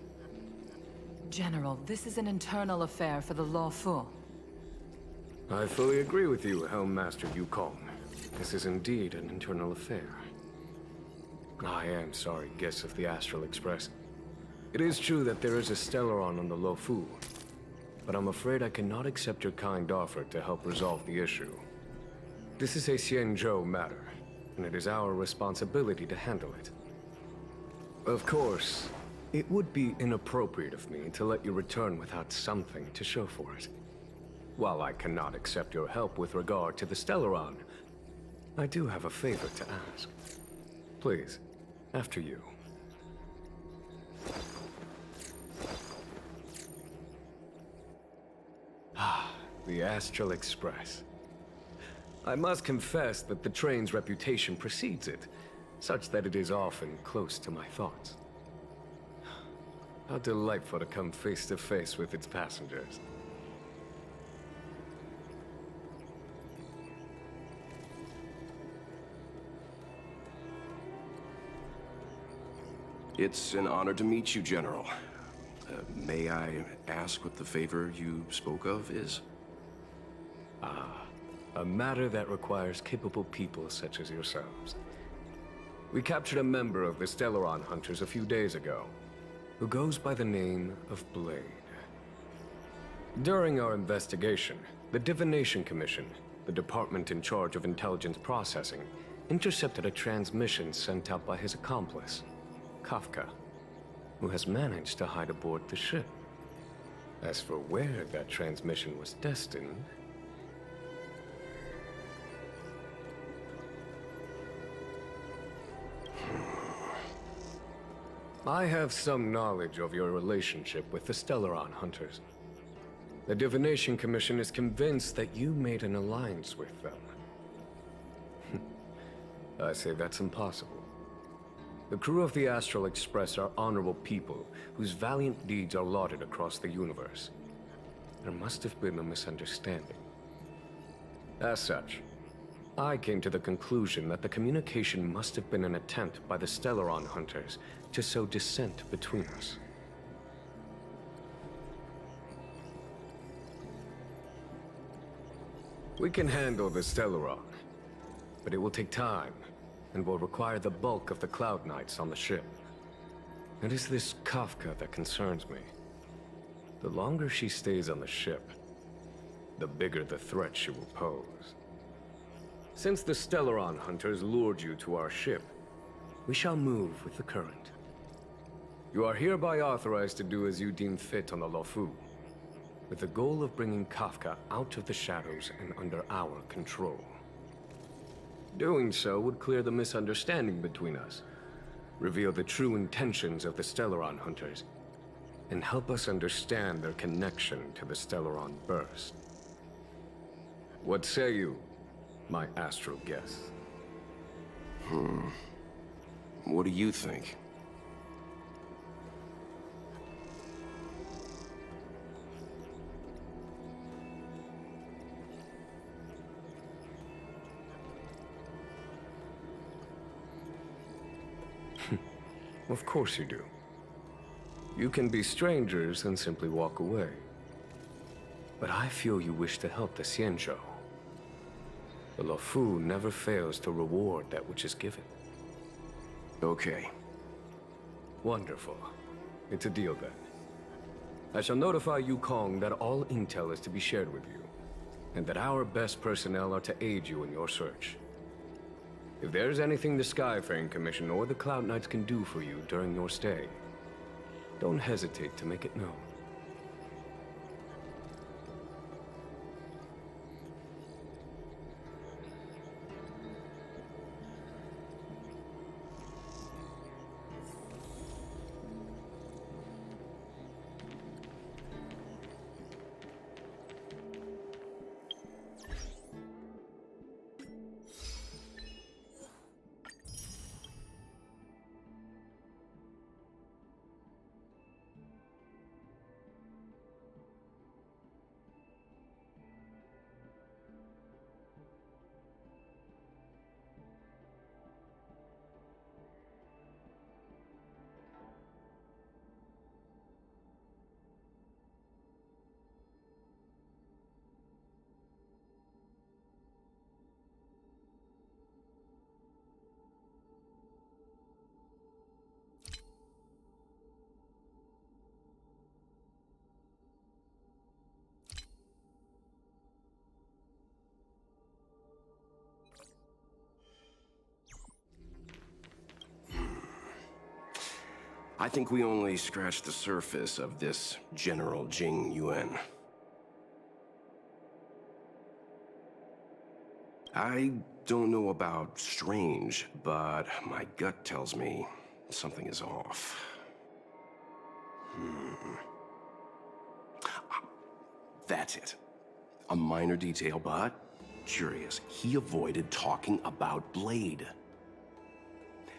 General, this is an internal affair for the Law Fu. I fully agree with you, Helmmaster Yukong. This is indeed an internal affair. I am sorry, guests of the Astral Express. It is true that there is a Stellaron on the Law Fu, but I'm afraid I cannot accept your kind offer to help resolve the issue. This is a Xianzhou matter, and it is our responsibility to handle it. Of course, it would be inappropriate of me to let you return without something to show for it. While I cannot accept your help with regard to the Stellaron, I do have a favor to ask. Please, after you. The Astral Express. I must confess that the train's reputation precedes it, such that it is often close to my thoughts. How delightful to come face to face with its passengers. It's an honor to meet you, General. May I ask what the favor you spoke of is? A matter that requires capable people such as yourselves. We captured a member of the Stellaron Hunters a few days ago, who goes by the name of Blade. During our investigation, the Divination Commission, the department in charge of intelligence processing, intercepted a transmission sent out by his accomplice, Kafka, who has managed to hide aboard the ship. As for where that transmission was destined... I have some knowledge of your relationship with the Stellaron Hunters. The Divination Commission is convinced that you made an alliance with them. I say that's impossible. The crew of the Astral Express are honorable people whose valiant deeds are lauded across the universe. There must have been a misunderstanding. As such, I came to the conclusion that the communication must have been an attempt by the Stellaron Hunters to sow dissent between us. We can handle the Stellaron, but it will take time and will require the bulk of the Cloud Knights on the ship. It is this Kafka that concerns me. The longer she stays on the ship, the bigger the threat she will pose. Since the Stellaron Hunters lured you to our ship, we shall move with the current. You are hereby authorized to do as you deem fit on the Luofu, with the goal of bringing Kafka out of the shadows and under our control. Doing so would clear the misunderstanding between us, reveal the true intentions of the Stellaron Hunters, and help us understand their connection to the Stellaron Burst. What say you, my astral guest? What do you think? Of course you do. You can be strangers and simply walk away. But I feel you wish to help the Xianzhou. The Luofu never fails to reward that which is given. Okay. Wonderful. It's a deal then. I shall notify Yukong that all intel is to be shared with you, and that our best personnel are to aid you in your search. If there's anything the Skyfaring Commission or the Cloud Knights can do for you during your stay, don't hesitate to make it known. I think we only scratched the surface of this General Jing Yuan. I don't know about strange, but my gut tells me something is off. That's it. A minor detail, but curious. He avoided talking about Blade.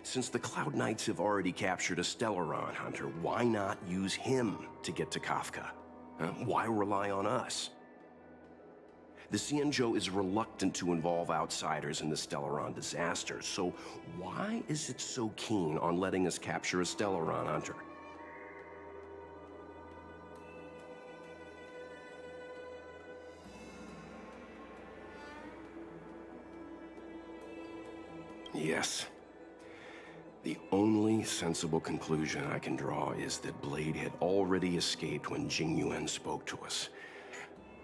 Since the Cloud Knights have already captured a Stellaron Hunter, why not use him to get to Kafka? Why rely on us? The Xianzhou is reluctant to involve outsiders in the Stellaron disaster, so why is it so keen on letting us capture a Stellaron hunter? Yes. The only sensible conclusion I can draw is that Blade had already escaped when Jing Yuan spoke to us,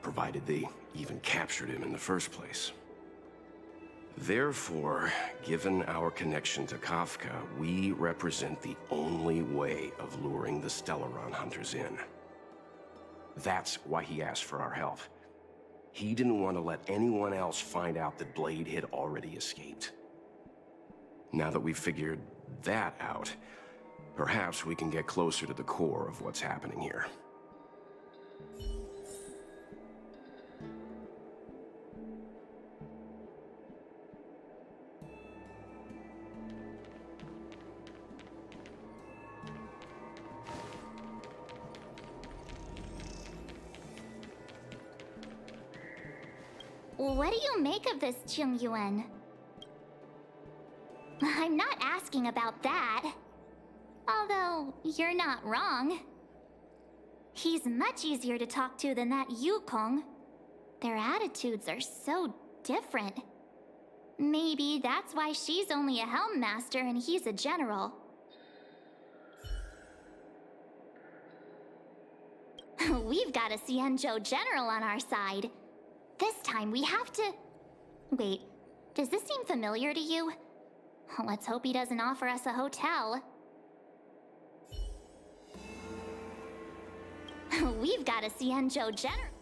provided they even captured him in the first place. Therefore, given our connection to Kafka, we represent the only way of luring the Stellaron hunters in. That's why he asked for our help. He didn't want to let anyone else find out that Blade had already escaped. Now that we've figured that out, perhaps we can get closer to the core of what's happening here. What do you make of this, Jing Yuan? I'm not asking about that. Although, you're not wrong. He's much easier to talk to than that Yukong. Their attitudes are so different. Maybe that's why she's only a Helm Master and he's a general. We've got a Xianzhou general on our side. This time we have to... Wait, does this seem familiar to you? Let's hope he doesn't offer us a hotel. We've got a Xianzhou general.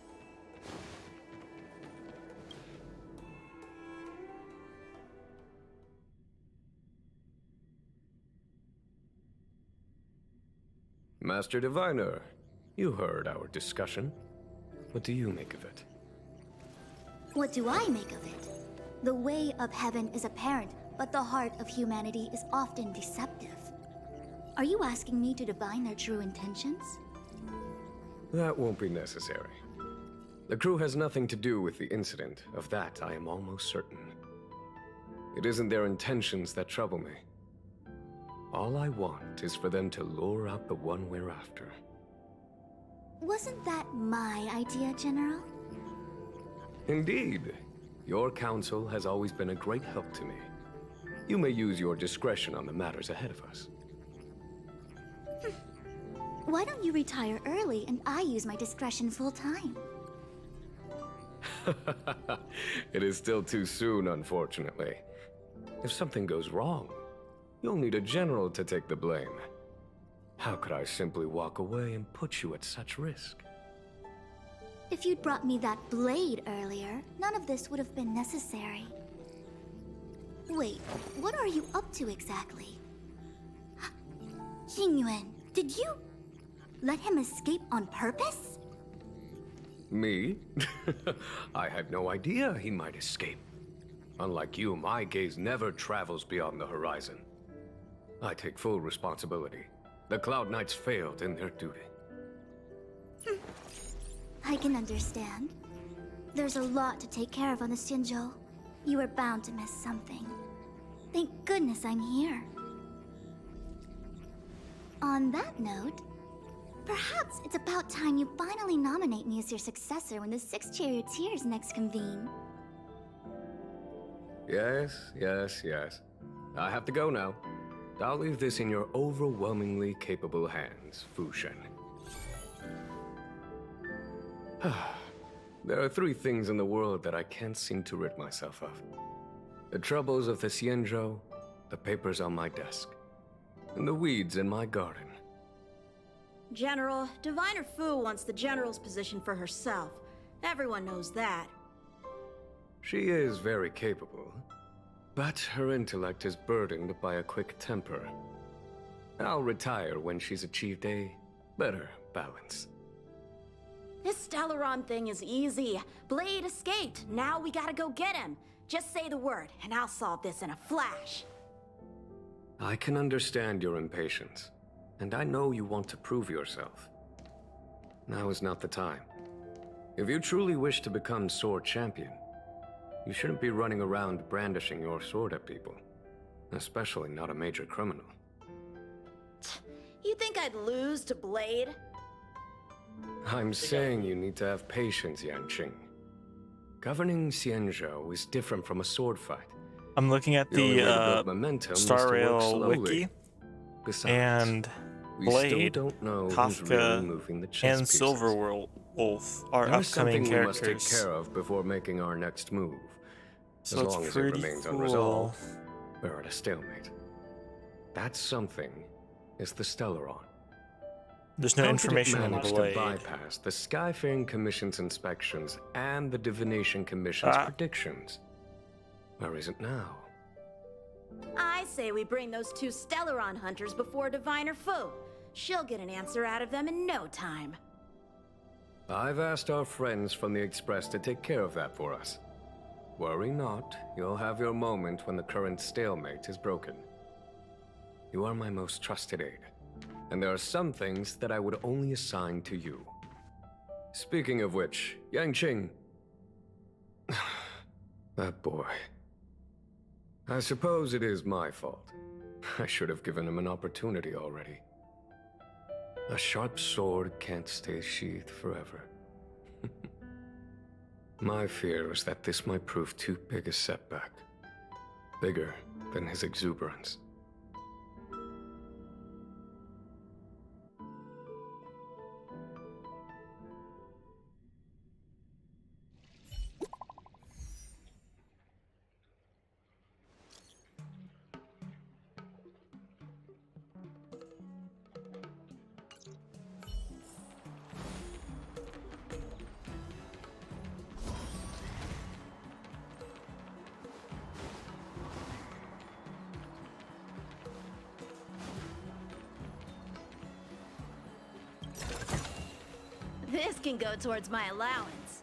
Master Diviner, you heard our discussion. What do you make of it? What do I make of it? The way of heaven is apparent, but the heart of humanity is often deceptive. Are you asking me to divine their true intentions? That won't be necessary. The crew has nothing to do with the incident. Of that, I am almost certain. It isn't their intentions that trouble me. All I want is for them to lure out the one we're after. Wasn't that my idea, General? Indeed. Your counsel has always been a great help to me. You may use your discretion on the matters ahead of us. Why don't you retire early and I use my discretion full time? It is still too soon, unfortunately. If something goes wrong, you'll need a general to take the blame. How could I simply walk away and put you at such risk? If you'd brought me that blade earlier, none of this would have been necessary. Wait, what are you up to exactly? Xingyuan, did you let him escape on purpose? Me? I had no idea he might escape. Unlike you, my gaze never travels beyond the horizon. I take full responsibility. The Cloud Knights failed in their duty. I can understand. There's a lot to take care of on the Xianzhou. You were bound to miss something. Thank goodness I'm here. On that note, perhaps it's about time you finally nominate me as your successor when the 6 charioteers next convene. Yes. I have to go now. I'll leave this in your overwhelmingly capable hands, Fu Shen. There are 3 things in the world that I can't seem to rid myself of. The troubles of the Xianzhou, the papers on my desk, and the weeds in my garden. General, Diviner Fu wants the General's position for herself. Everyone knows that. She is very capable, but her intellect is burdened by a quick temper. I'll retire when she's achieved a better balance. This Stellaron thing is easy. Blade escaped. Now we gotta go get him. Just say the word, and I'll solve this in a flash. I can understand your impatience, and I know you want to prove yourself. Now is not the time. If you truly wish to become sword champion, you shouldn't be running around brandishing your sword at people. Especially not a major criminal. You think I'd lose to Blade? I'm saying you need to have patience, Yanqing. Governing Xianzhou is different from a sword fight. I'm looking at The only way to the build momentum is to Star work Rail slowly. wiki, Besides, and we still Blade, don't know who's really Kafka, moving the chess and pieces. Silverwolf are There's upcoming something we must take characters. care of before making our next move. So As it's long as it pretty remains cool. unresolved, we're at a stalemate. That something is the Stellaron. There's no How information did it on manage Blade. to bypass the Skyfaring Commission's inspections and the Divination Commission's predictions? Where is it now? I say we bring those two Stellaron hunters before Diviner Fu. She'll get an answer out of them in no time. I've asked our friends from the Express to take care of that for us. Worry not, you'll have your moment when the current stalemate is broken. You are my most trusted aide, and there are some things that I would only assign to you. Speaking of which, Yanqing... that boy... I suppose it is my fault. I should have given him an opportunity already. A sharp sword can't stay sheathed forever. My fear is that this might prove too big a setback. Bigger than his exuberance. This can go towards my allowance.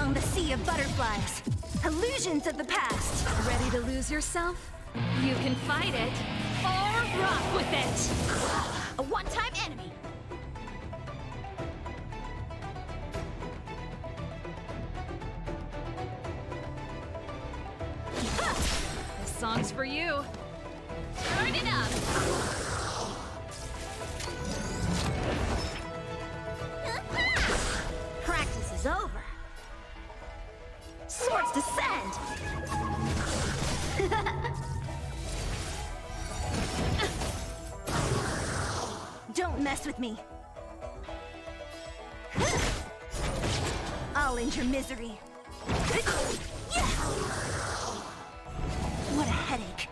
among the sea of butterflies. Illusions of the past. Ready to lose yourself? You can fight it or rock with it. A one-time enemy. This song's for you. Turn it up. Practice is over. Swords descend. Don't mess with me. I'll end your misery. What a headache.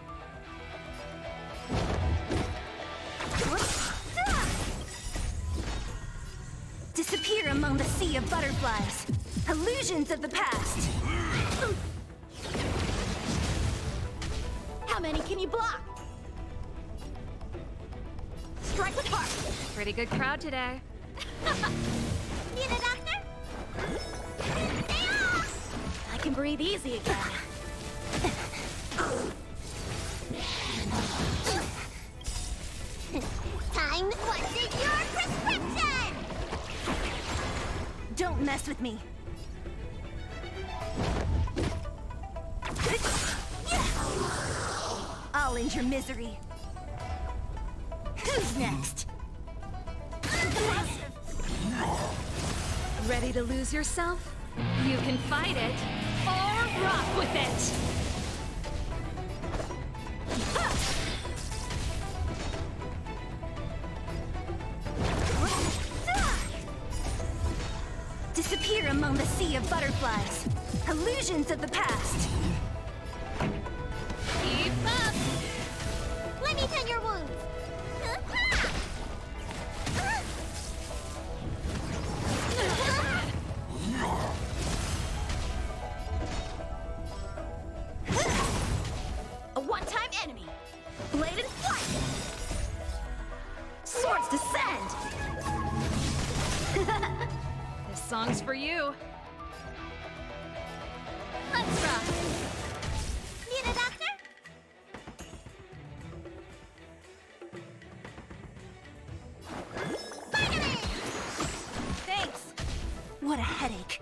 Disappear among the sea of butterflies. Illusions of the past. How many can you block? Strike with heart. Pretty good crowd today. Need a doctor? I can breathe easy again. Time, what's in your prescription? Don't mess with me. I'll end your misery. Who's next? Ready to lose yourself? You can fight it or rock with it. Disappear among the sea of butterflies. Illusions of the past. Keep up. Let me tend your wounds. A one-time enemy. Bladed flight. Swords descend. This song's for you. Let's rock. Need a doctor? Spider-Man! Thanks. What a headache.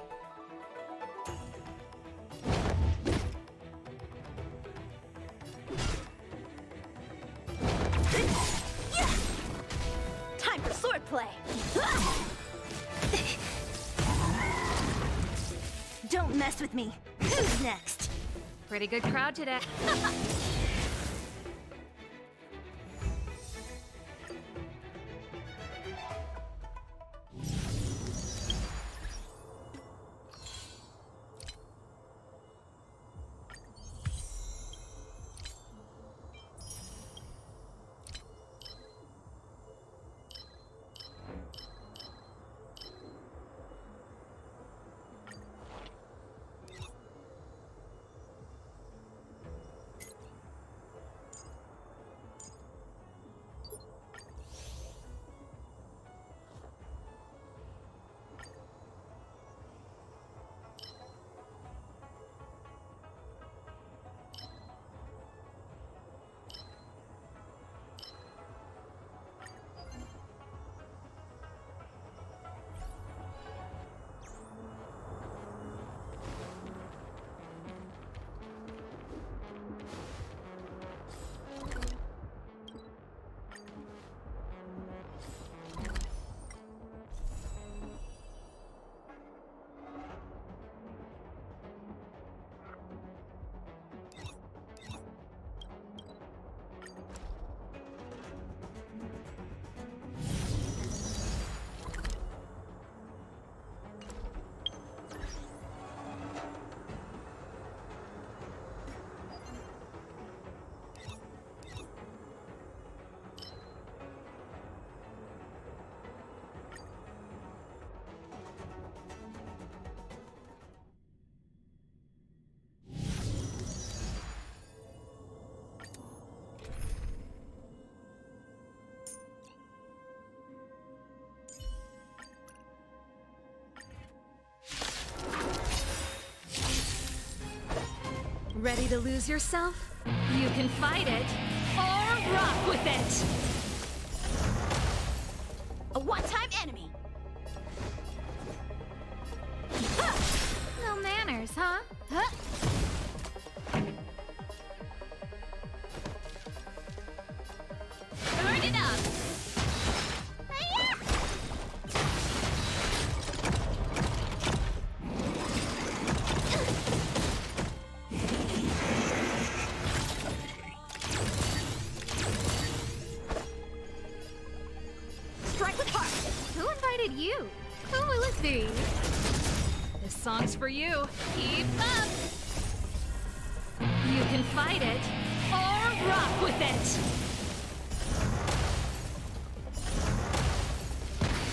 Time for swordplay. Don't mess with me. Who's next? Pretty good crowd today. Ready to lose yourself? You can fight it or rock with it! A one-time enemy. No manners, huh? Burn it up! Strike with heart. Who invited you? Who will it be? This song's for you. Keep up! You can fight it or rock with it!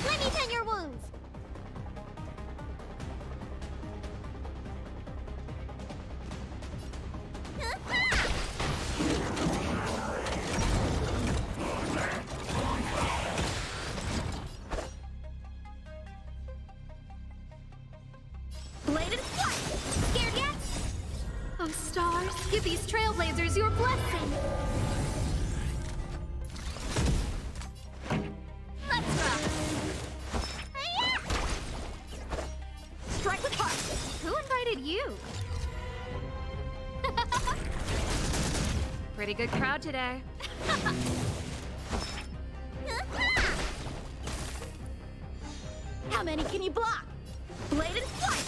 Let me tend your wounds. Bladed flight. Scared yet? Oh, stars, give these trailblazers your blessing! Let's rock. Strike with heart. Who invited you? Pretty good crowd today. How many can you block? Bladed flight.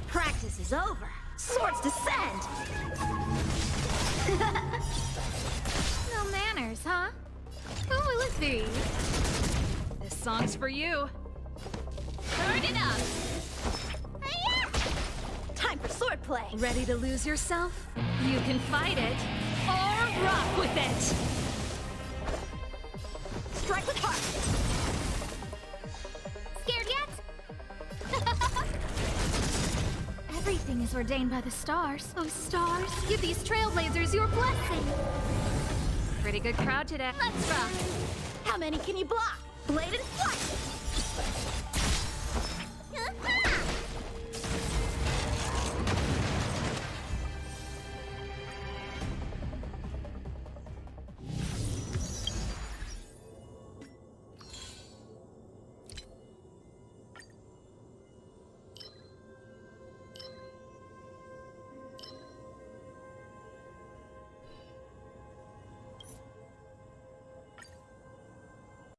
Practice is over. Swords descend. No manners, huh? Who will it be? This song's for you. Burn it up! Time for swordplay. Ready to lose yourself? You can fight it or rock with it! Strike with heart. Scared yet? Everything is ordained by the stars. Oh, stars, give these trailblazers your blessing! Pretty good crowd today. Let's rock. How many can you block? Bladed flight.